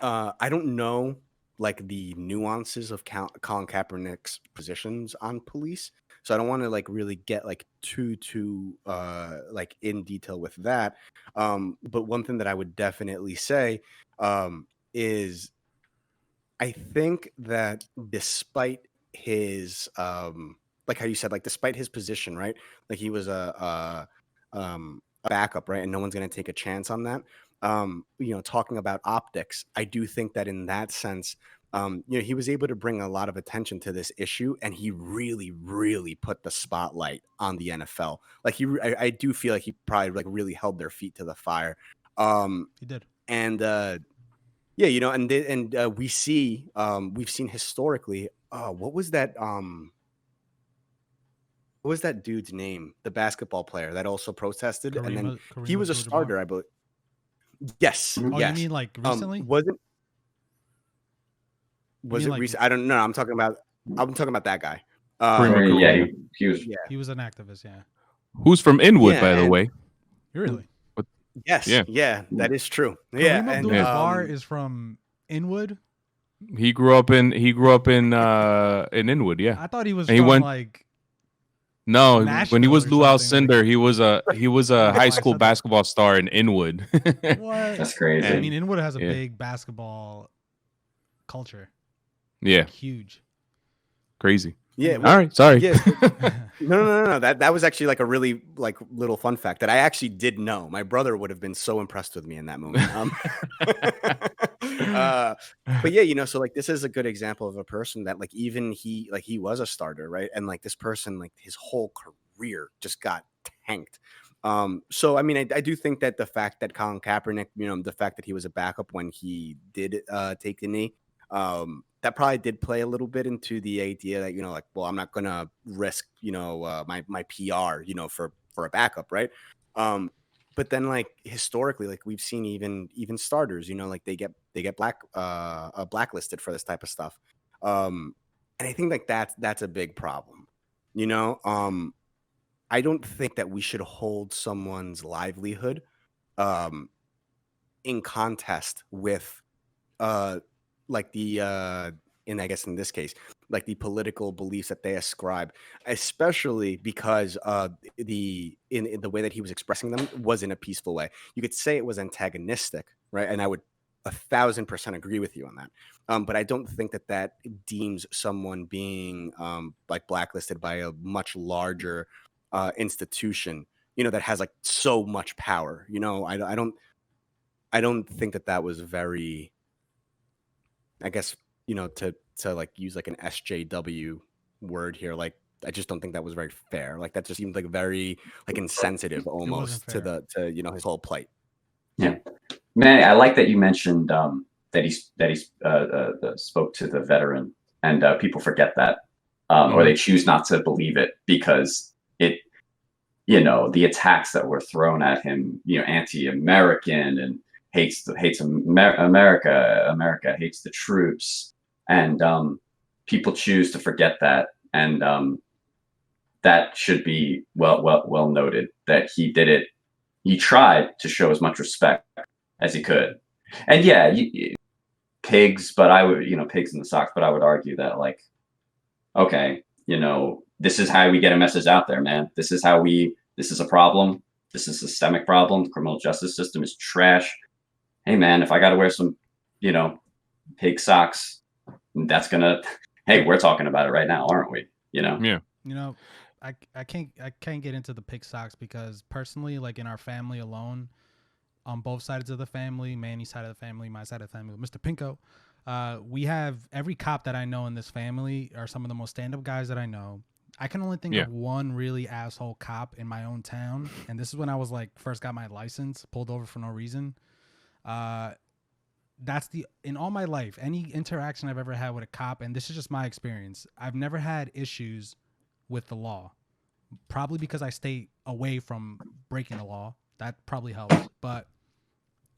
I don't know like the nuances of Colin Kaepernick's positions on police, so I don't want to like really get like too like in detail with that. But one thing that I would definitely say is I think that despite his like how you said, like despite his position, right? Like he was a backup, right? And no one's gonna take a chance on that. You know, talking about optics, I do think that in that sense, you know, he was able to bring a lot of attention to this issue, and he really, really put the spotlight on the NFL. Like I do feel like he probably like really held their feet to the fire. He did. And yeah, you know, and we've seen historically. What was that? What was that dude's name? The basketball player that also protested, and then he was a starter, I believe. Yes. Oh, yes. you mean like recently? Was it like recent? I don't know. I'm talking about that guy. Yeah, he was an activist. Yeah. Who's from Inwood, Yeah, by the and- way. Really? Yes. Yeah. Yeah, that is true. Yeah, Kareem and Abdul-Jabbar is from Inwood. He grew up in Inwood, yeah. I thought he was And he from went- like No, when he Nashville was or Lou something, Alcindor, like- he was a Oh, high I school said that. basketball star in Inwood. what? That's crazy. I mean, Inwood has a Yeah. big basketball culture. Yeah, Huge. crazy. yeah. All right, sorry. Yeah. No. That was actually like a really like little fun fact that I actually did know. My brother would have been so impressed with me in that moment. But yeah, you know, so like this is a good example of a person that like even he was a starter, right? And like this person, like his whole career just got tanked. So I mean, I do think that the fact that Colin Kaepernick, you know, the fact that he was a backup when he did take the knee, That probably did play a little bit into the idea that, like, well, I'm not gonna risk, my PR, for a backup, right? But then, like, historically, like, we've seen even starters, like they get blacklisted for this type of stuff. And I think like that's a big problem. I don't think that we should hold someone's livelihood um in contest with uh like the and I guess in this case, like the political beliefs that they ascribe, especially because in the way that he was expressing them was in a peaceful way. You could say it was antagonistic, right? And I would 1,000% agree with you on that. But I don't think that deems someone being like blacklisted by a much larger institution, that has like so much power. I don't think that was very, I guess, to like use like an SJW word here. Like, I just don't think that was very fair. Like, that just seemed like very like insensitive almost to his whole plight. Yeah, man, I like that you mentioned that he spoke to the veteran, and people forget that, or they choose not to believe it because the attacks that were thrown at him, anti-American and hates America. America hates the troops, and people choose to forget that, and that should be well noted that he did it. He tried to show as much respect as he could, and yeah, pigs. But I would, pigs in the socks. But I would argue that, like, okay, this is how we get a message out there, man. This is a problem. This is a systemic problem. The criminal justice system is trash. Hey, man, if I got to wear some, pig socks, that's gonna. Hey, we're talking about it right now, aren't we? Yeah. I can't get into the pig socks because personally, like in our family alone, on both sides of the family, Manny's side of the family, my side of the family, Mr. Pinko, we have every cop that I know in this family are some of the most stand-up guys that I know. I can only think of one really asshole cop in my own town, and this is when I was like first got my license, pulled over for no reason. That's in all my life, any interaction I've ever had with a cop, and this is just my experience, I've never had issues with the law, probably because I stay away from breaking the law. That probably helps, but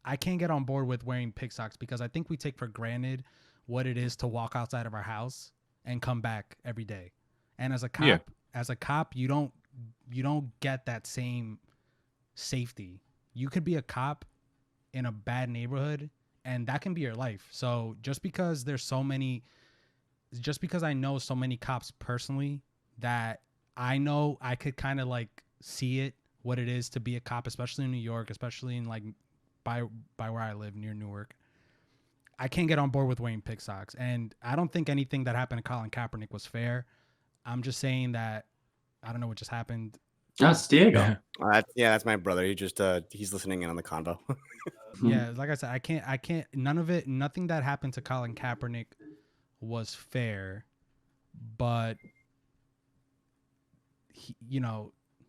I can't get on board with wearing pig socks because I think we take for granted what it is to walk outside of our house and come back every day. And as a cop, you don't get that same safety. You could be a cop in a bad neighborhood and that can be your life. So just because I know so many cops personally that I know I could kind of like see it, what it is to be a cop, especially in New York, especially in like by where I live near Newark. I can't get on board with wearing pig socks. And I don't think anything that happened to Colin Kaepernick was fair. I'm just saying that I don't know what just happened. That's Diego. That's my brother. He's listening in on the convo. Yeah, like I said, I can't. Nothing that happened to Colin Kaepernick was fair, but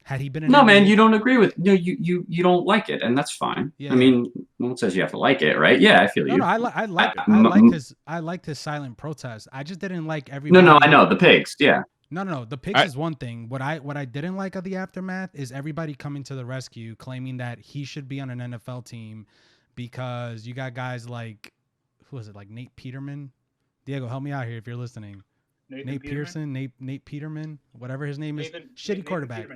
had he been man, you don't agree with you don't like it, and that's fine. Yeah. I mean, no one says you have to like it, right? Yeah, I feel you. No, I liked his silent protest. I just didn't like everybody. No, I know the pigs. Yeah. No. The pigs is one thing. What I didn't like of the aftermath is everybody coming to the rescue, claiming that he should be on an NFL team because you got guys like, who was it, like Nate Peterman? Diego, help me out here if you're listening. Nate Pearson, Nate Peterman, whatever his name is, shitty quarterback.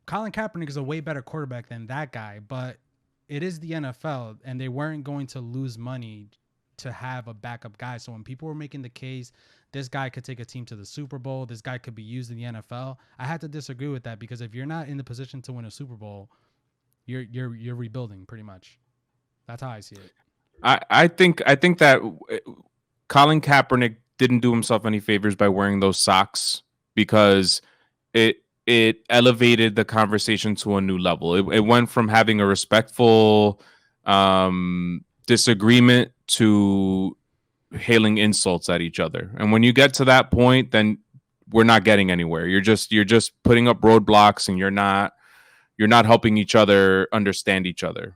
Colin Kaepernick is a way better quarterback than that guy, but it is the NFL, and they weren't going to lose money to have a backup guy. So when people were making the case, this guy could take a team to the Super Bowl, this guy could be used in the NFL, I had to disagree with that because if you're not in the position to win a Super Bowl, you're rebuilding pretty much. That's how I see it. I think that Colin Kaepernick didn't do himself any favors by wearing those socks because it elevated the conversation to a new level. It went from having a respectful disagreement to hailing insults at each other. And when you get to that point, then we're not getting anywhere. You're just putting up roadblocks and you're not helping each other understand each other.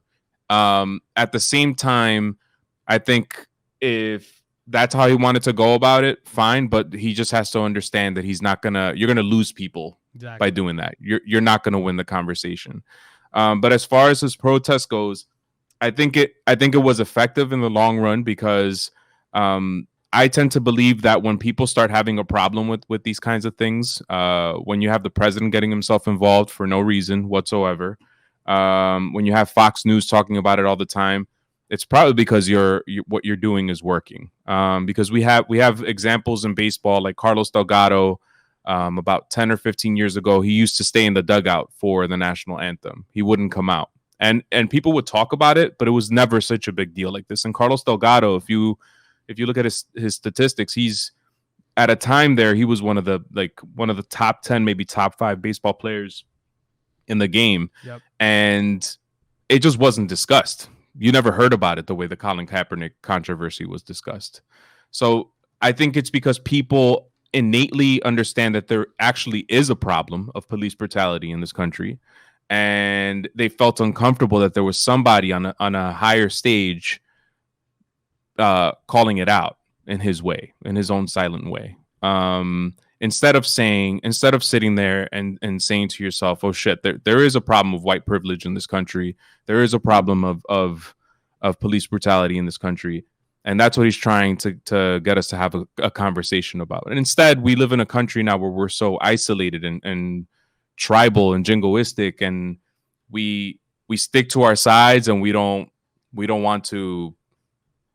At the same time, I think if that's how he wanted to go about it, fine, but he just has to understand that you're gonna lose people by doing that. You're not gonna win the conversation. But as far as his protest goes, I think it was effective in the long run because I tend to believe that when people start having a problem with these kinds of things, when you have the president getting himself involved for no reason whatsoever, when you have Fox News talking about it all the time, it's probably because what you're doing is working. Because we have examples in baseball like Carlos Delgado. About 10 or 15 years ago, he used to stay in the dugout for the national anthem. He wouldn't come out. And people would talk about it, but it was never such a big deal like this. And Carlos Delgado, if you look at his statistics, he's at a time there, he was one of the top 10, maybe top 5 baseball players in the game. Yep. And it just wasn't discussed. You never heard about it the way the Colin Kaepernick controversy was discussed. So I think it's because people innately understand that there actually is a problem of police brutality in this country, and they felt uncomfortable that there was somebody on a higher stage calling it out in his way, in his own silent way. Instead of sitting there and saying to yourself, oh shit, there is a problem of white privilege in this country. There is a problem of police brutality in this country. And that's what he's trying to get us to have a conversation about. And instead, we live in a country now where we're so isolated and tribal and jingoistic, and we stick to our sides, and we don't want to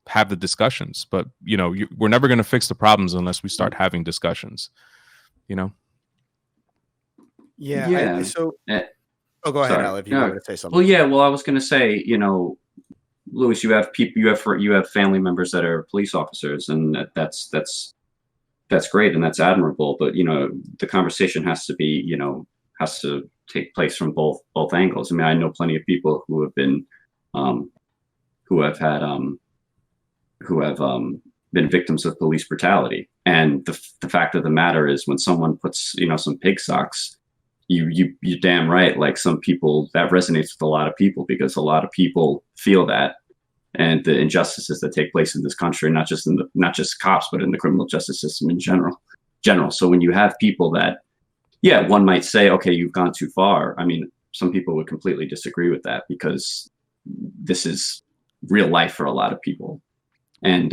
have the discussions. But we're never going to fix the problems unless we start having discussions. Yeah. Yeah. Oh, go ahead, Al, if you wanted to say something. Well, yeah. Well, I was going to say, Louis, you have people, you have family members that are police officers, and that's great and that's admirable. But the conversation has to take place from both angles. I mean, I know plenty of people who have been been victims of police brutality, and the fact of the matter is, when someone puts some pig socks, you're damn right. Like, some people, that resonates with a lot of people, because a lot of people feel that, and the injustices that take place in this country, not just cops, but in the criminal justice system in general. So when you have people that, one might say, okay, you've gone too far. I mean, some people would completely disagree with that, because this is real life for a lot of people. And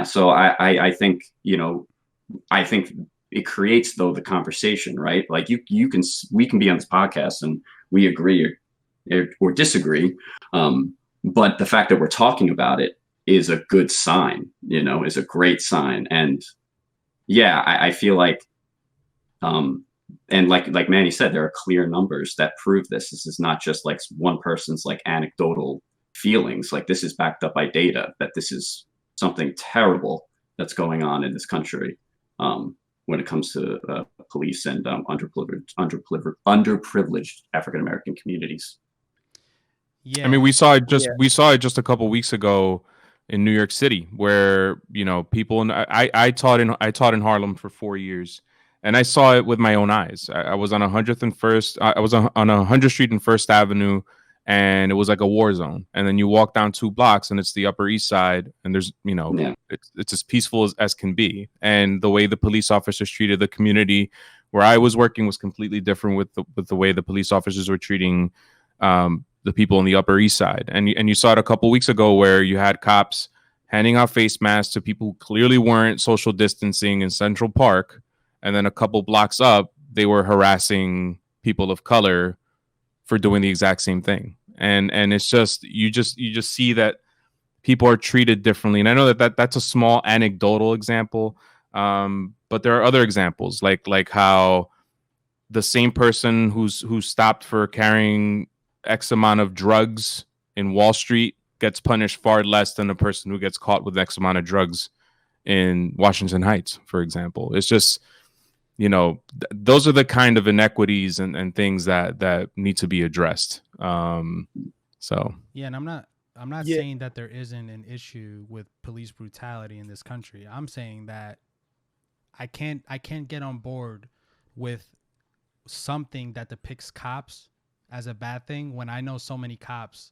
so I think I think it creates, though, the conversation, right? Like, we can be on this podcast and we agree or disagree, but the fact that we're talking about it is a good sign, is a great sign. And I feel like, and like Manny said, there are clear numbers that prove this. This is not just like one person's like anecdotal feelings. Like, this is backed up by data, that this is something terrible that's going on in this country when it comes to police and underprivileged African American communities. Yeah, I mean, we saw it just a couple weeks ago in New York City, where people. I taught in Harlem for 4 years, and I saw it with my own eyes. I was on 100th and First. I was on 100th Street and First Avenue, and it was like a war zone. And then you walk down 2 blocks, and it's the Upper East Side, and there's it's as peaceful as can be. And the way the police officers treated the community where I was working was completely different with the way the police officers were treating the people on the Upper East Side. And you saw it a couple weeks ago, where you had cops handing out face masks to people who clearly weren't social distancing in Central Park. And then a couple blocks up, they were harassing people of color for doing the exact same thing. And it's just, you just see that people are treated differently. And I know that's a small anecdotal example. But there are other examples, like how the same person who stopped for carrying X amount of drugs in Wall Street gets punished far less than the person who gets caught with X amount of drugs in Washington Heights, for example. It's just, those are the kind of inequities and things that need to be addressed. So yeah, and I'm not saying that there isn't an issue with police brutality in this country. I'm saying that I can't get on board with something that depicts cops as a bad thing, when I know so many cops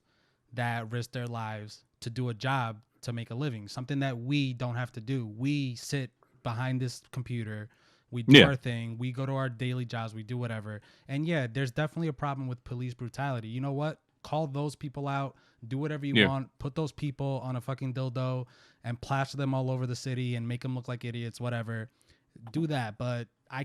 that risk their lives to do a job to make a living, something that we don't have to do. We sit behind this computer, we do our thing, we go to our daily jobs, we do whatever. And yeah, there's definitely a problem with police brutality. You know what? Call those people out, do whatever you want, put those people on a fucking dildo and plaster them all over the city and make them look like idiots, whatever. Do that. But I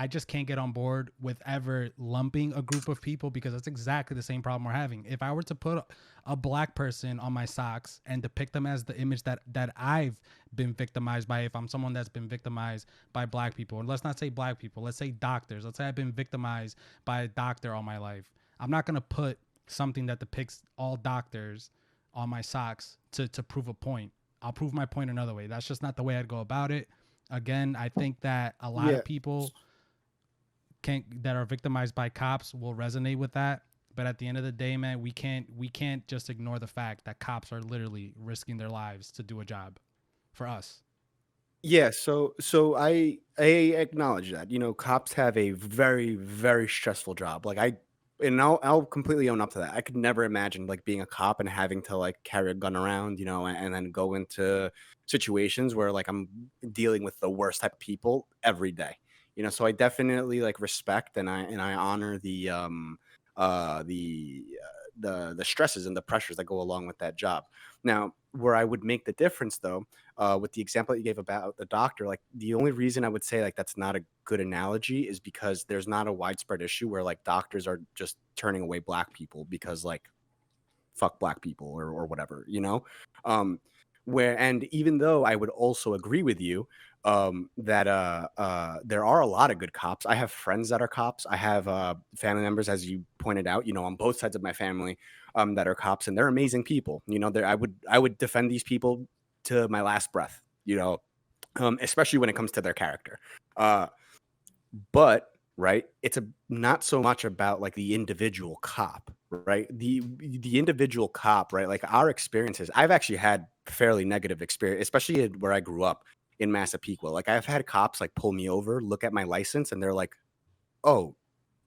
just can't get on board with ever lumping a group of people, because that's exactly the same problem we're having. If I were to put a black person on my socks and depict them as the image that I've been victimized by, if I'm someone that's been victimized by black people, and let's not say black people, let's say doctors, let's say I've been victimized by a doctor all my life, I'm not going to put something that depicts all doctors on my socks to prove a point. I'll prove my point another way. That's just not the way I'd go about it. Again, I think that a lot of people that are victimized by cops will resonate with that. But at the end of the day, man, we can't just ignore the fact that cops are literally risking their lives to do a job for us. Yeah, so I acknowledge that. You know, cops have a very, very stressful job. Like I'll completely own up to that. I could never imagine like being a cop and having to like carry a gun around, you know, and then go into situations where like I'm dealing with the worst type of people every day. You know, so I definitely like respect and I honor the stresses and the pressures that go along with that job. Now, where I would make the difference though, with the example that you gave about the doctor, like the only reason I would say like that's not a good analogy is because there's not a widespread issue where like doctors are just turning away black people because like fuck black people or whatever, you know? And even though I would also agree with you that there are a lot of good cops. I have friends that are cops. I have family members, as you pointed out, you know, on both sides of my family that are cops, and they're amazing people. You know, I would defend these people to my last breath, you know, especially when it comes to their character. But right, it's not so much about like the individual cop, right? The individual cop, right? Like our experiences, I've actually had fairly negative experience, especially where I grew up in Massapequa. Like I've had cops like pull me over, look at my license, and they're like, "Oh,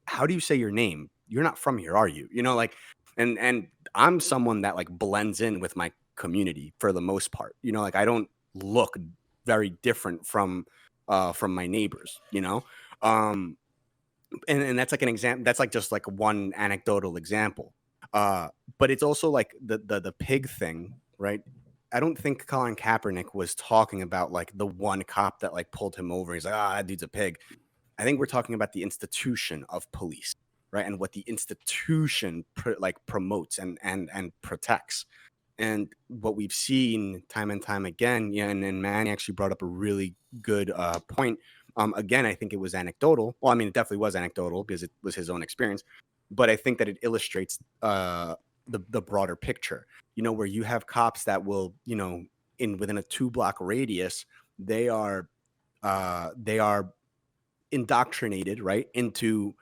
how do you say your name? You're not from here, are you?" You know, like, and I'm someone that like blends in with my community for the most part. You know, like I don't look very different from my neighbors. You know, and that's like an example. That's like just like one anecdotal example. But it's also like the pig thing, right? I don't think Colin Kaepernick was talking about like the one cop that like pulled him over. He's like, "Ah, that dude's a pig." I think we're talking about the institution of police, right? And what the institution promotes and protects. And what we've seen time and time again, yeah, and Manny actually brought up a really good point. Again, I think it was anecdotal. Well, I mean, it definitely was anecdotal because it was his own experience. But I think that it illustrates the broader picture. You know, where you have cops that will, you know, within a 2-block radius, they are indoctrinated right into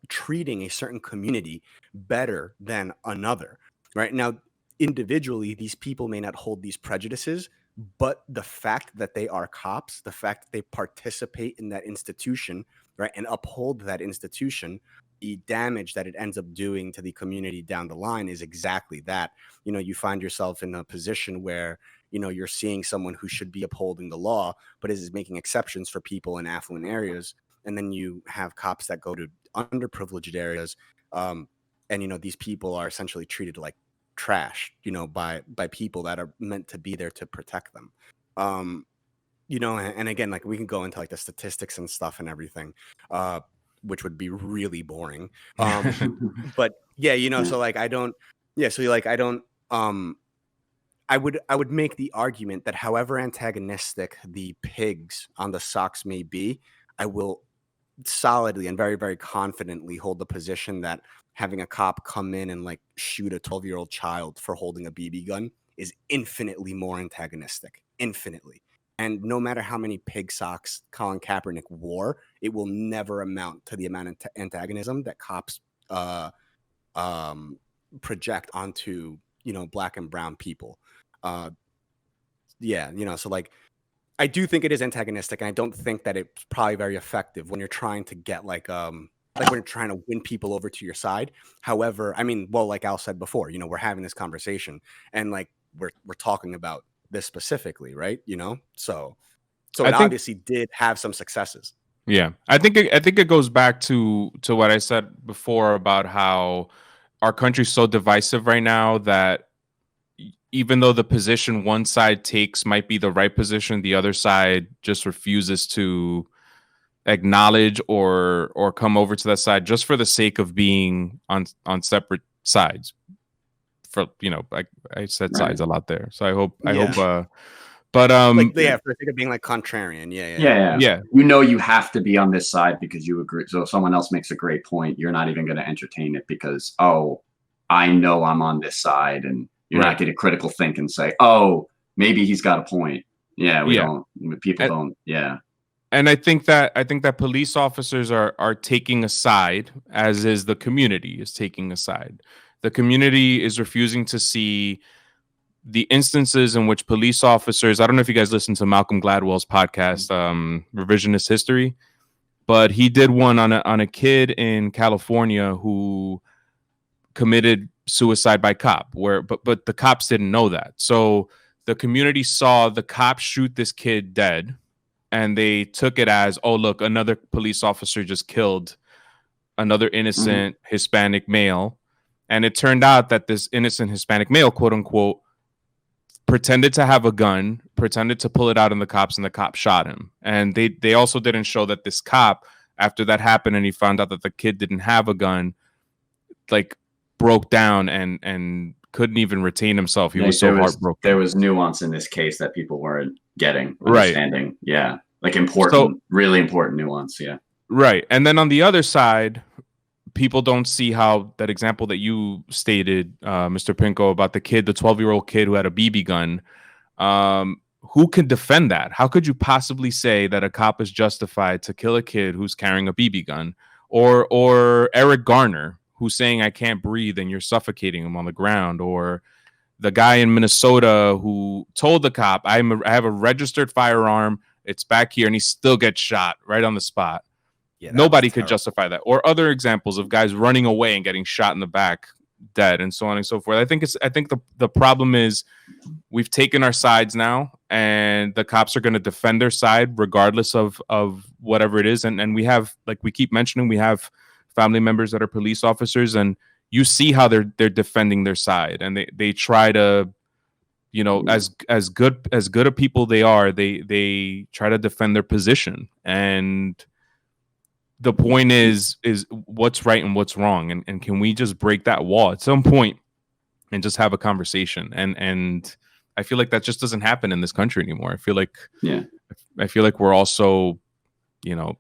treating a certain community better than another. Right now, individually, these people may not hold these prejudices, but the fact that they are cops, the fact that they participate in that institution, right, and uphold that institution, the damage that it ends up doing to the community down the line is exactly that. You know, you find yourself in a position where, you know, you're seeing someone who should be upholding the law, but is making exceptions for people in affluent areas. And then you have cops that go to underprivileged areas. And, you know, these people are essentially treated like trash, you know, by people that are meant to be there to protect them. You know, and again, like we can go into like the statistics and stuff and everything, which would be really boring. But yeah, you know, so like I don't, yeah, so like I don't, I would make the argument that however antagonistic the pigs on the socks may be, I will solidly and very, very confidently hold the position that having a cop come in and like shoot a 12-year-old child for holding a BB gun is infinitely more antagonistic, infinitely. And no matter how many pig socks Colin Kaepernick wore, it will never amount to the amount of antagonism that cops project onto, you know, black and brown people. Yeah, you know, so like I do think it is antagonistic, and I don't think that it's probably very effective when you're trying to get like when you're trying to win people over to your side. However, I mean, well, like Al said before, you know, we're having this conversation, and like we're talking about this specifically, right? You know, so I it think obviously did have some successes. Yeah, I think it goes back to what I said before about how our country's so divisive right now that even though the position one side takes might be the right position, the other side just refuses to acknowledge or come over to that side just for the sake of being on separate sides. For I said sides a lot there, so I hope but like for the sake of being like contrarian, yeah. You know, you have to be on this side because you agree. So if someone else makes a great point, you're not even going to entertain it because, oh, I know I'm on this side, and you're not going to critical think and say, oh, maybe he's got a point. Yeah, we don't. People don't. Yeah. And I think that police officers are taking a side, as is the community is taking a side. The community is refusing to see the instances in which police officers, I don't know if you guys listen to Malcolm Gladwell's podcast, Revisionist History, but he did one on a kid in California who committed suicide by cop, but the cops didn't know that. So the community saw the cops shoot this kid dead, and they took it as, oh, look, another police officer just killed another innocent Hispanic male. And it turned out that this innocent Hispanic male, quote unquote, pretended to have a gun, pretended to pull it out on the cops, and the cop shot him. And they also didn't show that this cop, after that happened and he found out that the kid didn't have a gun, like broke down and couldn't even retain himself. He was so heartbroken. There was nuance in this case that people weren't getting, understanding. Right. Yeah. Like important, really important nuance. Yeah. Right. And then on the other side, people don't see how that example that you stated, Mr. Pinko, about the 12-year-old kid who had a BB gun. Who can defend that? How could you possibly say that a cop is justified to kill a kid who's carrying a BB gun? Or Eric Garner, who's saying, I can't breathe, and you're suffocating him on the ground? Or the guy in Minnesota who told the cop, I have a registered firearm, it's back here, and he still gets shot right on the spot. Yeah, nobody could justify that. Or other examples of guys running away and getting shot in the back, dead, and so on and so forth. I think the problem is we've taken our sides now, and the cops are going to defend their side regardless of whatever it is. And we have, like we keep mentioning, we have family members that are police officers, and you see how they're defending their side, and they try to, as good a people they are, they try to defend their position. And the point is what's right and what's wrong, and can we just break that wall at some point and just have a conversation? And I feel like that just doesn't happen in this country anymore. I feel like we're also,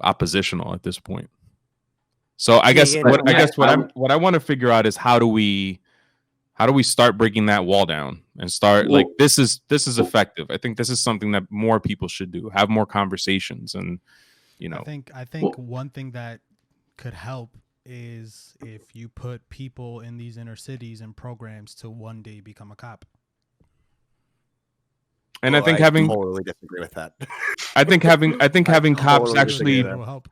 oppositional at this point. So I guess what I want to figure out is how do we start breaking that wall down and start this is effective. I think this is something that more people should do, have more conversations. And I think one thing that could help is if you put people in these inner cities and programs to one day become a cop. And I think I totally disagree with that. I think having cops actually help.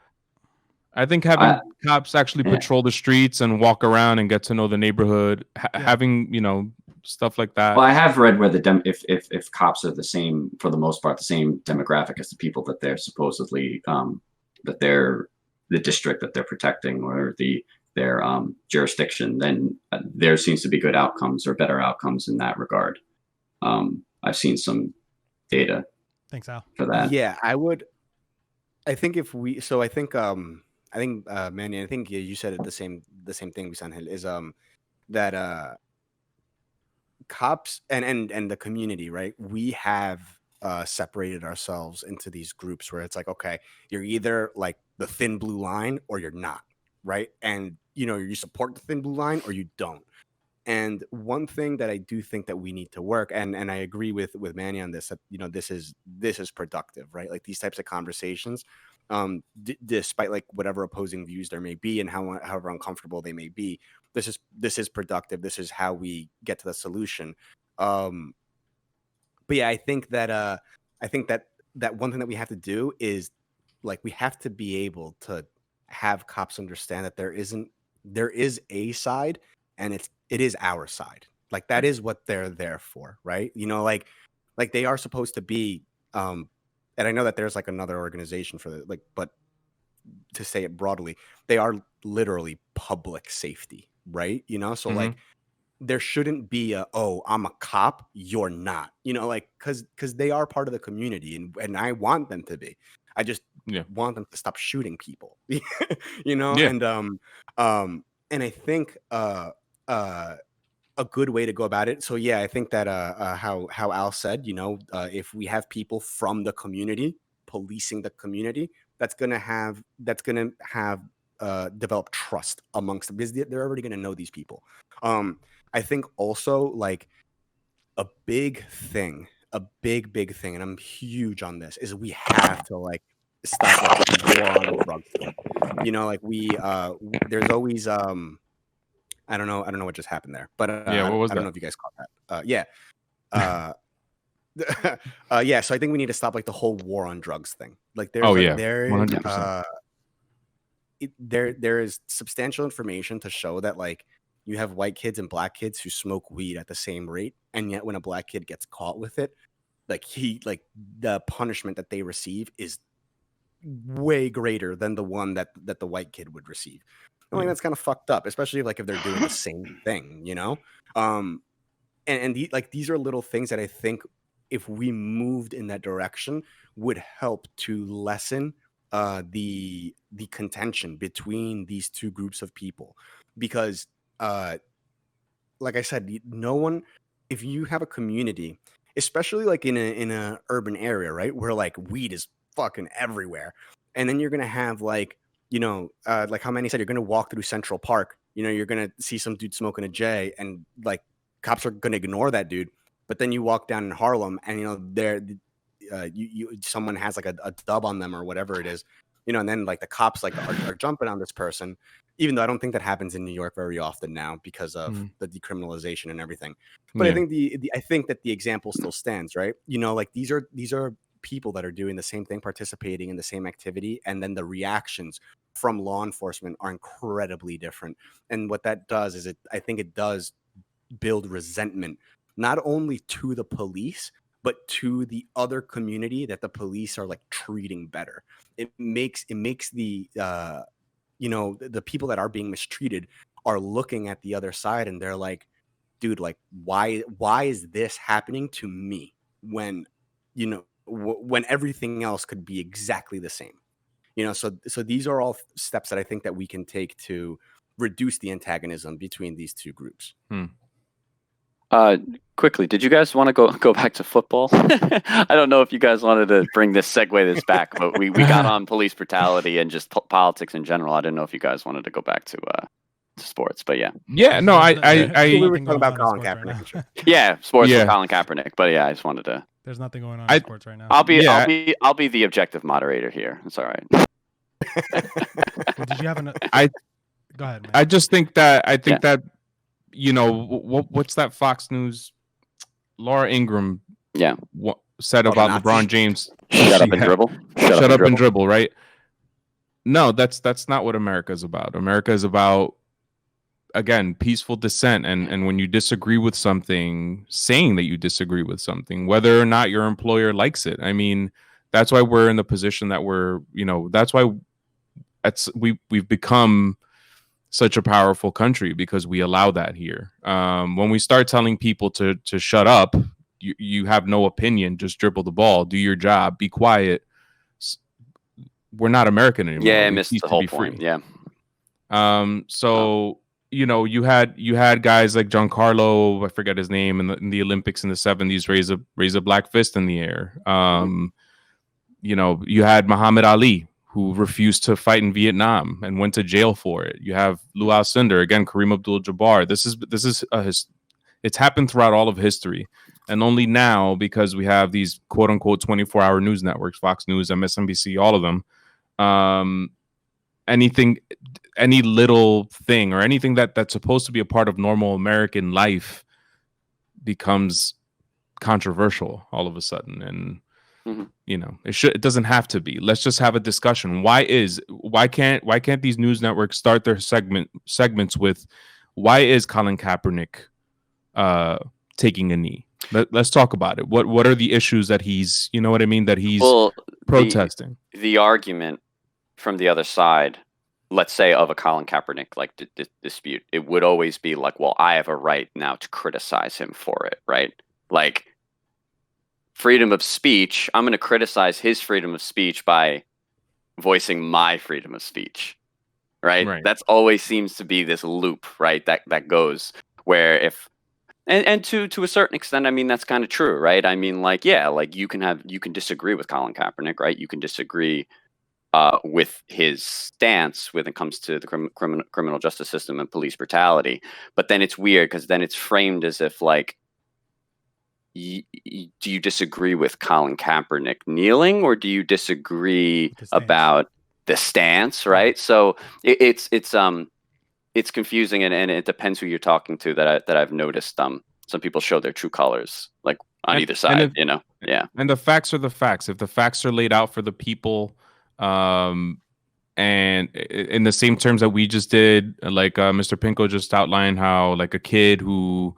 I think having cops actually patrol the streets and walk around and get to know the neighborhood, having stuff like that. Well, I have read where if cops are the same, for the most part, the same demographic as the people that they're supposedly that they're the district that they're protecting or their jurisdiction, then there seems to be good outcomes or better outcomes in that regard. I've seen some data. Thanks, Al. For that. Yeah, I think Manny, I think you said it the same thing, Bisanhel, is that cops and the community, right? We have separated ourselves into these groups where it's like, okay, you're either like the thin blue line or you're not, right? And you support the thin blue line or you don't. And one thing that I do think that we need to work, and I agree with Manny on this, that this is productive, right? Like these types of conversations, despite like whatever opposing views there may be and however uncomfortable they may be, this is productive. This is how we get to the solution. But yeah, I think that one thing that we have to do is like we have to be able to have cops understand that there is a side, and it is our side, Like that is what they're there for, right? You know, like they are supposed to be and I know that there's like another organization for the like, but to say it broadly, they are literally public safety, right? You know, so like there shouldn't be a, oh, I'm a cop, you're not, you know, like because they are part of the community, and I want them to be. I just want them to stop shooting people, you know, and I think a good way to go about it. So yeah, I think that how Al said, you know, if we have people from the community policing the community, that's gonna have develop trust amongst them because they're already gonna know these people. I think also like a big thing, and I'm huge on this, is we have to like stop like the war on drugs thing. You know, like there's always I don't know what just happened there, but what was I don't know if you guys caught that. Yeah. So I think we need to stop like the whole war on drugs thing. Like there's 100%. There is substantial information to show that like you have white kids and black kids who smoke weed at the same rate, and yet when a black kid gets caught with it, like the punishment that they receive is way greater than the one that the white kid would receive. I mean, that's kind of fucked up, especially like if they're doing the same thing, you know? These are little things that I think if we moved in that direction would help to lessen the contention between these two groups of people. Because like I said, no one, if you have a community, especially like in a urban area, right, where like weed is fucking everywhere, and then you're gonna have like, you know, like how Manny said, you're gonna walk through Central Park, you know, you're gonna see some dude smoking a J, and like cops are gonna ignore that dude. But then you walk down in Harlem, and you know, someone has like a dub on them or whatever it is, you know, and then like the cops like are jumping on this person, even though I don't think that happens in New York very often now because of the decriminalization and everything. But I think I think that the example still stands, right? You know, like these are people that are doing the same thing, participating in the same activity, and then the reactions from law enforcement are incredibly different. And what that does is I think it does build resentment, not only to the police, but to the other community that the police are like treating better. It makes the you know, the people that are being mistreated are looking at the other side, and they're like, dude, like why is this happening to me when, you know, when everything else could be exactly the same, you know? So these are all steps that I think that we can take to reduce the antagonism between these two groups. Quickly, did you guys want to go back to football? I don't know if you guys wanted to bring this back, but we got on police brutality and just politics in general. I didn't know if you guys wanted to go back to sports, but yeah. Yeah, no, we were talking about Colin Kaepernick. Right yeah, sports with Colin Kaepernick, but yeah, I just wanted to. There's nothing going on in sports right now. I'll be the objective moderator here. It's all right. Well, did you have go ahead, man. I just think that that, you know, what's that Fox News Laura Ingraham said about LeBron James? Shut up and dribble. Shut up and dribble, right? No, that's not what America is about. America is about, again, peaceful dissent, and when you disagree with something, saying that you disagree with something, whether or not your employer likes it. I mean, that's why we're in the position that we're, you know, that's why we've become such a powerful country, because we allow that here. When we start telling people to shut up, you have no opinion, just dribble the ball, do your job, be quiet. We're not American anymore. Yeah, I missed the whole point. Yeah. So you know, you had guys like Giancarlo, I forget his name, in the Olympics in the 70s, raise a black fist in the air. You know, you had Muhammad Ali, who refused to fight in Vietnam and went to jail for it. You have Lew Alcindor, again, Kareem Abdul-Jabbar. This is it's happened throughout all of history, and only now, because we have these quote unquote 24-hour news networks, Fox News, MSNBC, all of them. Any little thing or anything that's supposed to be a part of normal American life becomes controversial all of a sudden. And you know, it doesn't have to be. Let's just have a discussion. Why can't these news networks start their segments with, why is Colin Kaepernick taking a knee. Let's talk about it. What are the issues that he's, you know what I mean, that he's protesting? The argument from the other side, let's say of a Colin Kaepernick like dispute, it would always be like, well, I have a right now to criticize him for it, right? Like freedom of speech, I'm going to criticize his freedom of speech by voicing my freedom of speech, right? That's always seems to be this loop, right? That goes where if and to a certain extent, I mean, that's kind of true, right? I mean, like, yeah, like you can disagree with Colin Kaepernick, right? You can disagree with his stance when it comes to the criminal justice system and police brutality. But then it's weird because then it's framed as if like, do you disagree with Colin Kaepernick kneeling, or do you disagree about the stance, right? So it's confusing, and it depends who you're talking to. That I've noticed. Some people show their true colors, like on either side, you know. Yeah. And the facts are the facts. If the facts are laid out for the people, and in the same terms that we just did, like Mr. Pinko just outlined how like a kid who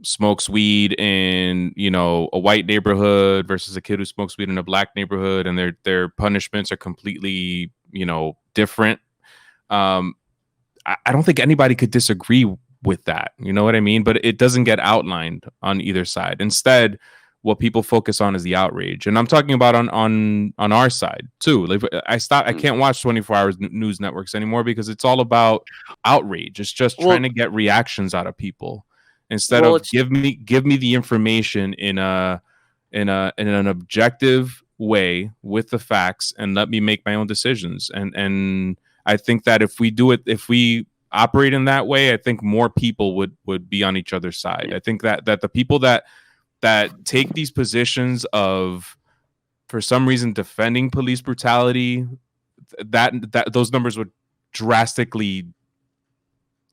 smokes weed in, you know, a white neighborhood versus a kid who smokes weed in a black neighborhood, and their punishments are completely, you know, different. I don't think anybody could disagree with that. You know what I mean? But it doesn't get outlined on either side. Instead, what people focus on is the outrage, and I'm talking about on our side too. Like I can't watch 24 hours news networks anymore because it's all about outrage. It's just trying to get reactions out of people instead of give me the information in an objective way with the facts and let me make my own decisions. And I think that if we operate in that way, I think more people would be on each other's side. I think that the people that take these positions of, for some reason, defending police brutality, that those numbers would drastically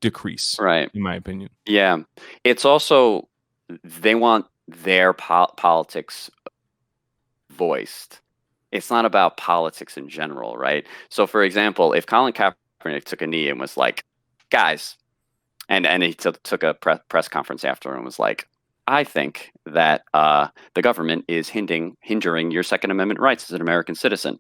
decrease, right? In my opinion. Yeah, it's also they want their politics voiced. It's not about politics in general, right? So, for example, if Colin Kaepernick took a knee and was like, "Guys," and he took a press conference after and was like, I think that the government is hindering your Second Amendment rights as an American citizen,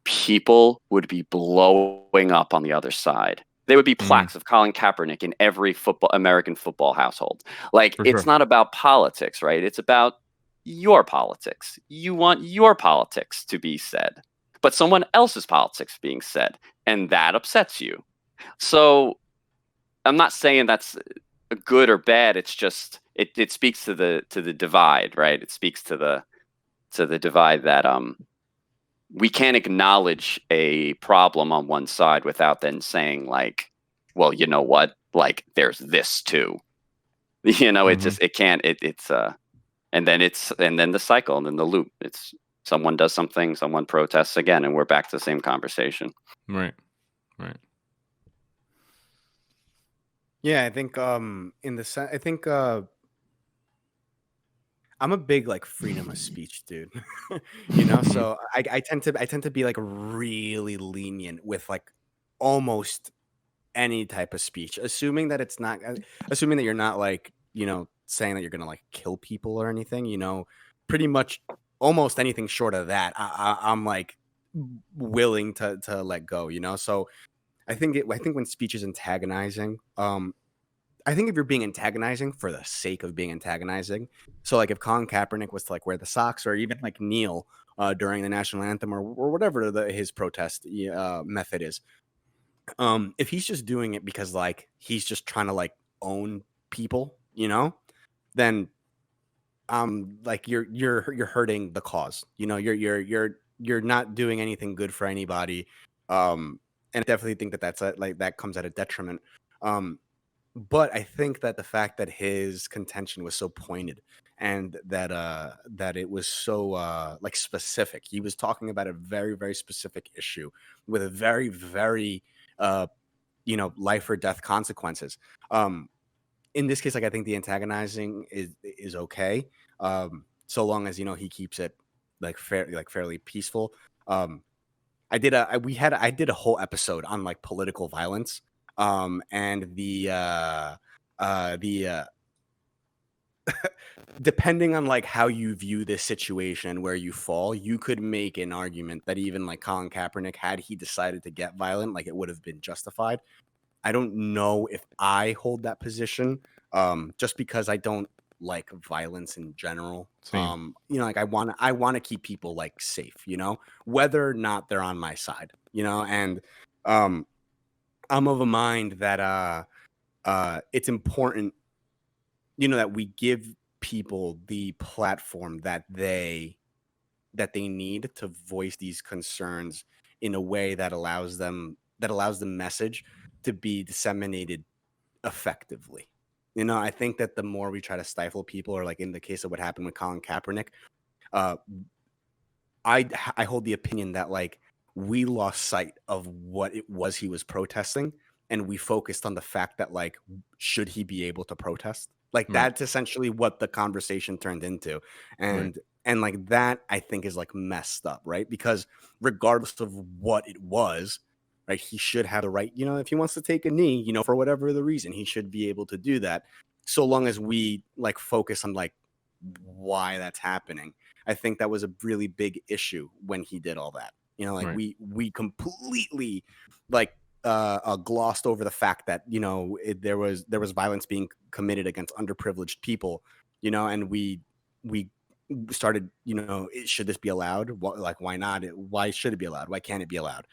people would be blowing up on the other side. There would be plaques of Colin Kaepernick in every American football household. Like, it's not about politics, right? It's about your politics. You want your politics to be said, but someone else's politics being said, and that upsets you. So I'm not saying that's good or bad. It's just it speaks to the divide, right? It speaks to the divide that we can't acknowledge a problem on one side without then saying like, well, you know what? Like, there's this too. You know, it just and then the cycle, and then the loop. It's someone does something, someone protests again, and we're back to the same conversation. Right. Yeah, I think I'm a big like freedom of speech dude. You know, so I tend to be like really lenient with like almost any type of speech, assuming that you're not like, you know, saying that you're gonna like kill people or anything, you know, pretty much almost anything short of that I'm like willing to let go, you know. So I think when speech is antagonizing, I think if you're being antagonizing for the sake of being antagonizing, so like if Colin Kaepernick was to like wear the socks or even like kneel during the national anthem or whatever his protest method is, if he's just doing it because like he's just trying to like own people, you know, then like you're hurting the cause, you know, you're not doing anything good for anybody, and I definitely think that that comes at a detriment. But I think that the fact that his contention was so pointed and that it was so like specific, he was talking about a very, very specific issue with a very, very you know, life or death consequences. In this case, like I think the antagonizing is okay, so long as, you know, he keeps it like fairly peaceful. I did a whole episode on like political violence, and the depending on like how you view this situation where you fall, you could make an argument that even like Colin Kaepernick, had he decided to get violent, like it would have been justified. I don't know if I hold that position, just because I don't like violence in general. Same. You know, like I want to keep people like safe, you know, whether or not they're on my side, you know, and I'm of a mind that it's important, you know, that we give people the platform that they need to voice these concerns in a way that allows the message to be disseminated effectively. You know, I think that the more we try to stifle people, or like in the case of what happened with Colin Kaepernick, I hold the opinion that like we lost sight of what it was he was protesting, and we focused on the fact that like, should he be able to protest? Like Right. that's essentially what the conversation turned into. And like that I think is like messed up, right? Because regardless of what it was, right, he should have the right, you know, if he wants to take a knee, you know, for whatever the reason, he should be able to do that, so long as we like focus on like why that's happening. I think that was a really big issue when he did all that. You know, like Right. we completely like glossed over the fact that, you know, there was violence being committed against underprivileged people, you know, and we started, you know, should this be allowed? Like, why not? Why should it be allowed? Why can't it be allowed?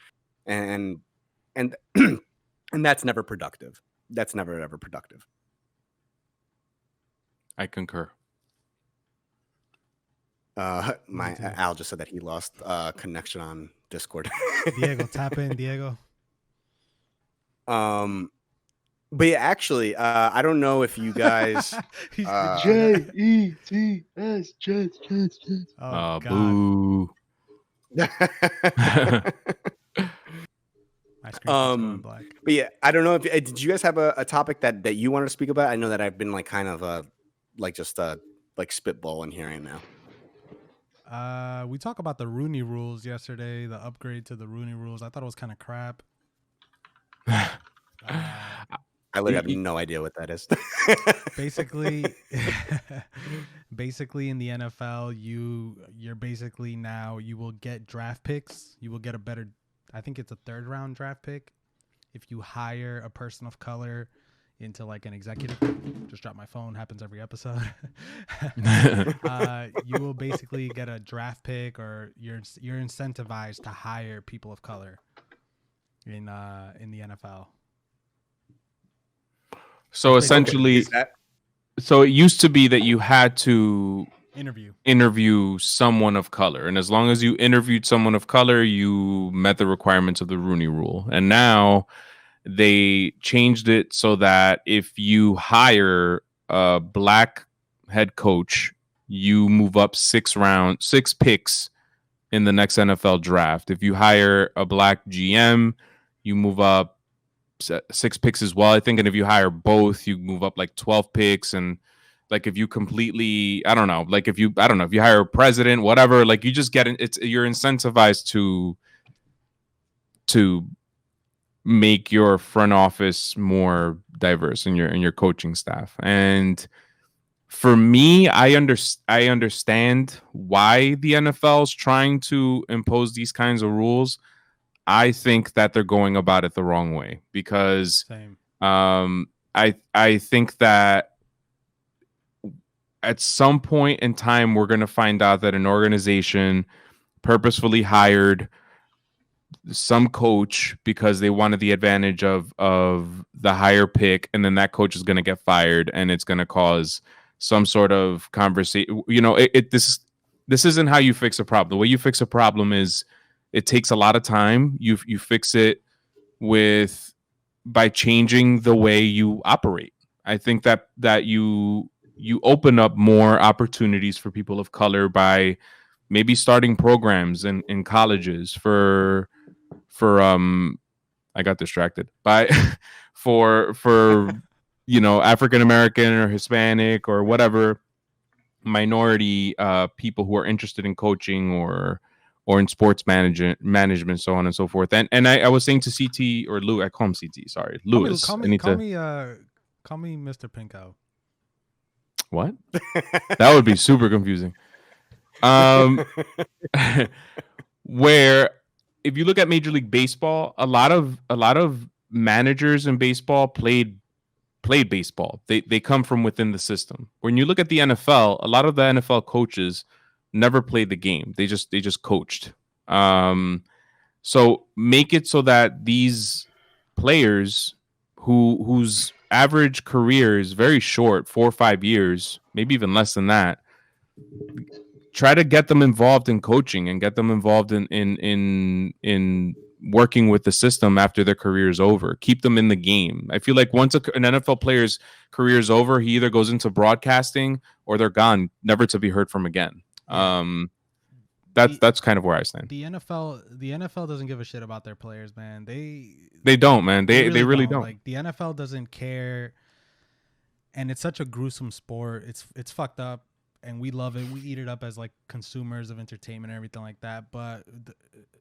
And and and that's never productive. That's never ever productive. I concur. My Al just said that he lost connection on Discord. Diego, tap in, Diego. But yeah, actually, I don't know if you guys. JETS, Jets. Oh God, Boo. my screen keeps going black. But yeah, I don't know if did you guys have a topic that you wanted to speak about? I know that I've been like kind of like just like spitballing here right now. We talked about the Rooney Rules yesterday, the upgrade to the Rooney Rules. I thought it was kind of crap. I literally have no idea what that is. Basically, in the NFL, you're basically now you will get draft picks. You will get a better, I think it's a 3rd round draft pick, if you hire a person of color into like an executive. Just drop my phone. Happens every episode. You will basically get a draft pick, or you're incentivized to hire people of color in the NFL. So essentially, so it used to be that you had to interview someone of color, and as long as you interviewed someone of color, you met the requirements of the Rooney Rule. And now they changed it so that if you hire a black head coach, you move up 6 picks in the next NFL draft. If you hire a black GM, you move up 6 picks as well, I think. And if you hire both, you move up like 12 picks. And like if you completely, I don't know, if you hire a president, whatever, like you just get you're incentivized to make your front office more diverse in your coaching staff. And for me, I understand why the NFL is trying to impose these kinds of rules. I think that they're going about it the wrong way, because I think that at some point in time we're going to find out that an organization purposefully hired some coach because they wanted the advantage of the higher pick, and then that coach is going to get fired, and it's going to cause some sort of conversation. You know, this isn't how you fix a problem. The way you fix a problem is it takes a lot of time. You fix it by changing the way you operate. I think that you open up more opportunities for people of color by maybe starting programs in colleges for I got distracted by for you know, African American or Hispanic or whatever minority people who are interested in coaching or in sports management, so on and so forth. And I was saying to CT or Lou, I call him CT, sorry, Lewis. Call me Mr. Pinko. What? That would be super confusing. Where if you look at Major League Baseball, a lot of managers in baseball played baseball. They come from within the system. When you look at the NFL, a lot of the NFL coaches never played the game. They just coached. So make it so that these players whose average career is very short, 4 or 5 years, maybe even less than that, try to get them involved in coaching and get them involved in working with the system after their career is over. Keep them in the game. I feel like once an NFL player's career is over, he either goes into broadcasting or they're gone, never to be heard from again. That's kind of where I stand. The NFL doesn't give a shit about their players, man. They don't, man. They really don't. Like, the NFL doesn't care, and it's such a gruesome sport. It's fucked up, and we love it. We eat it up as like consumers of entertainment and everything like that. But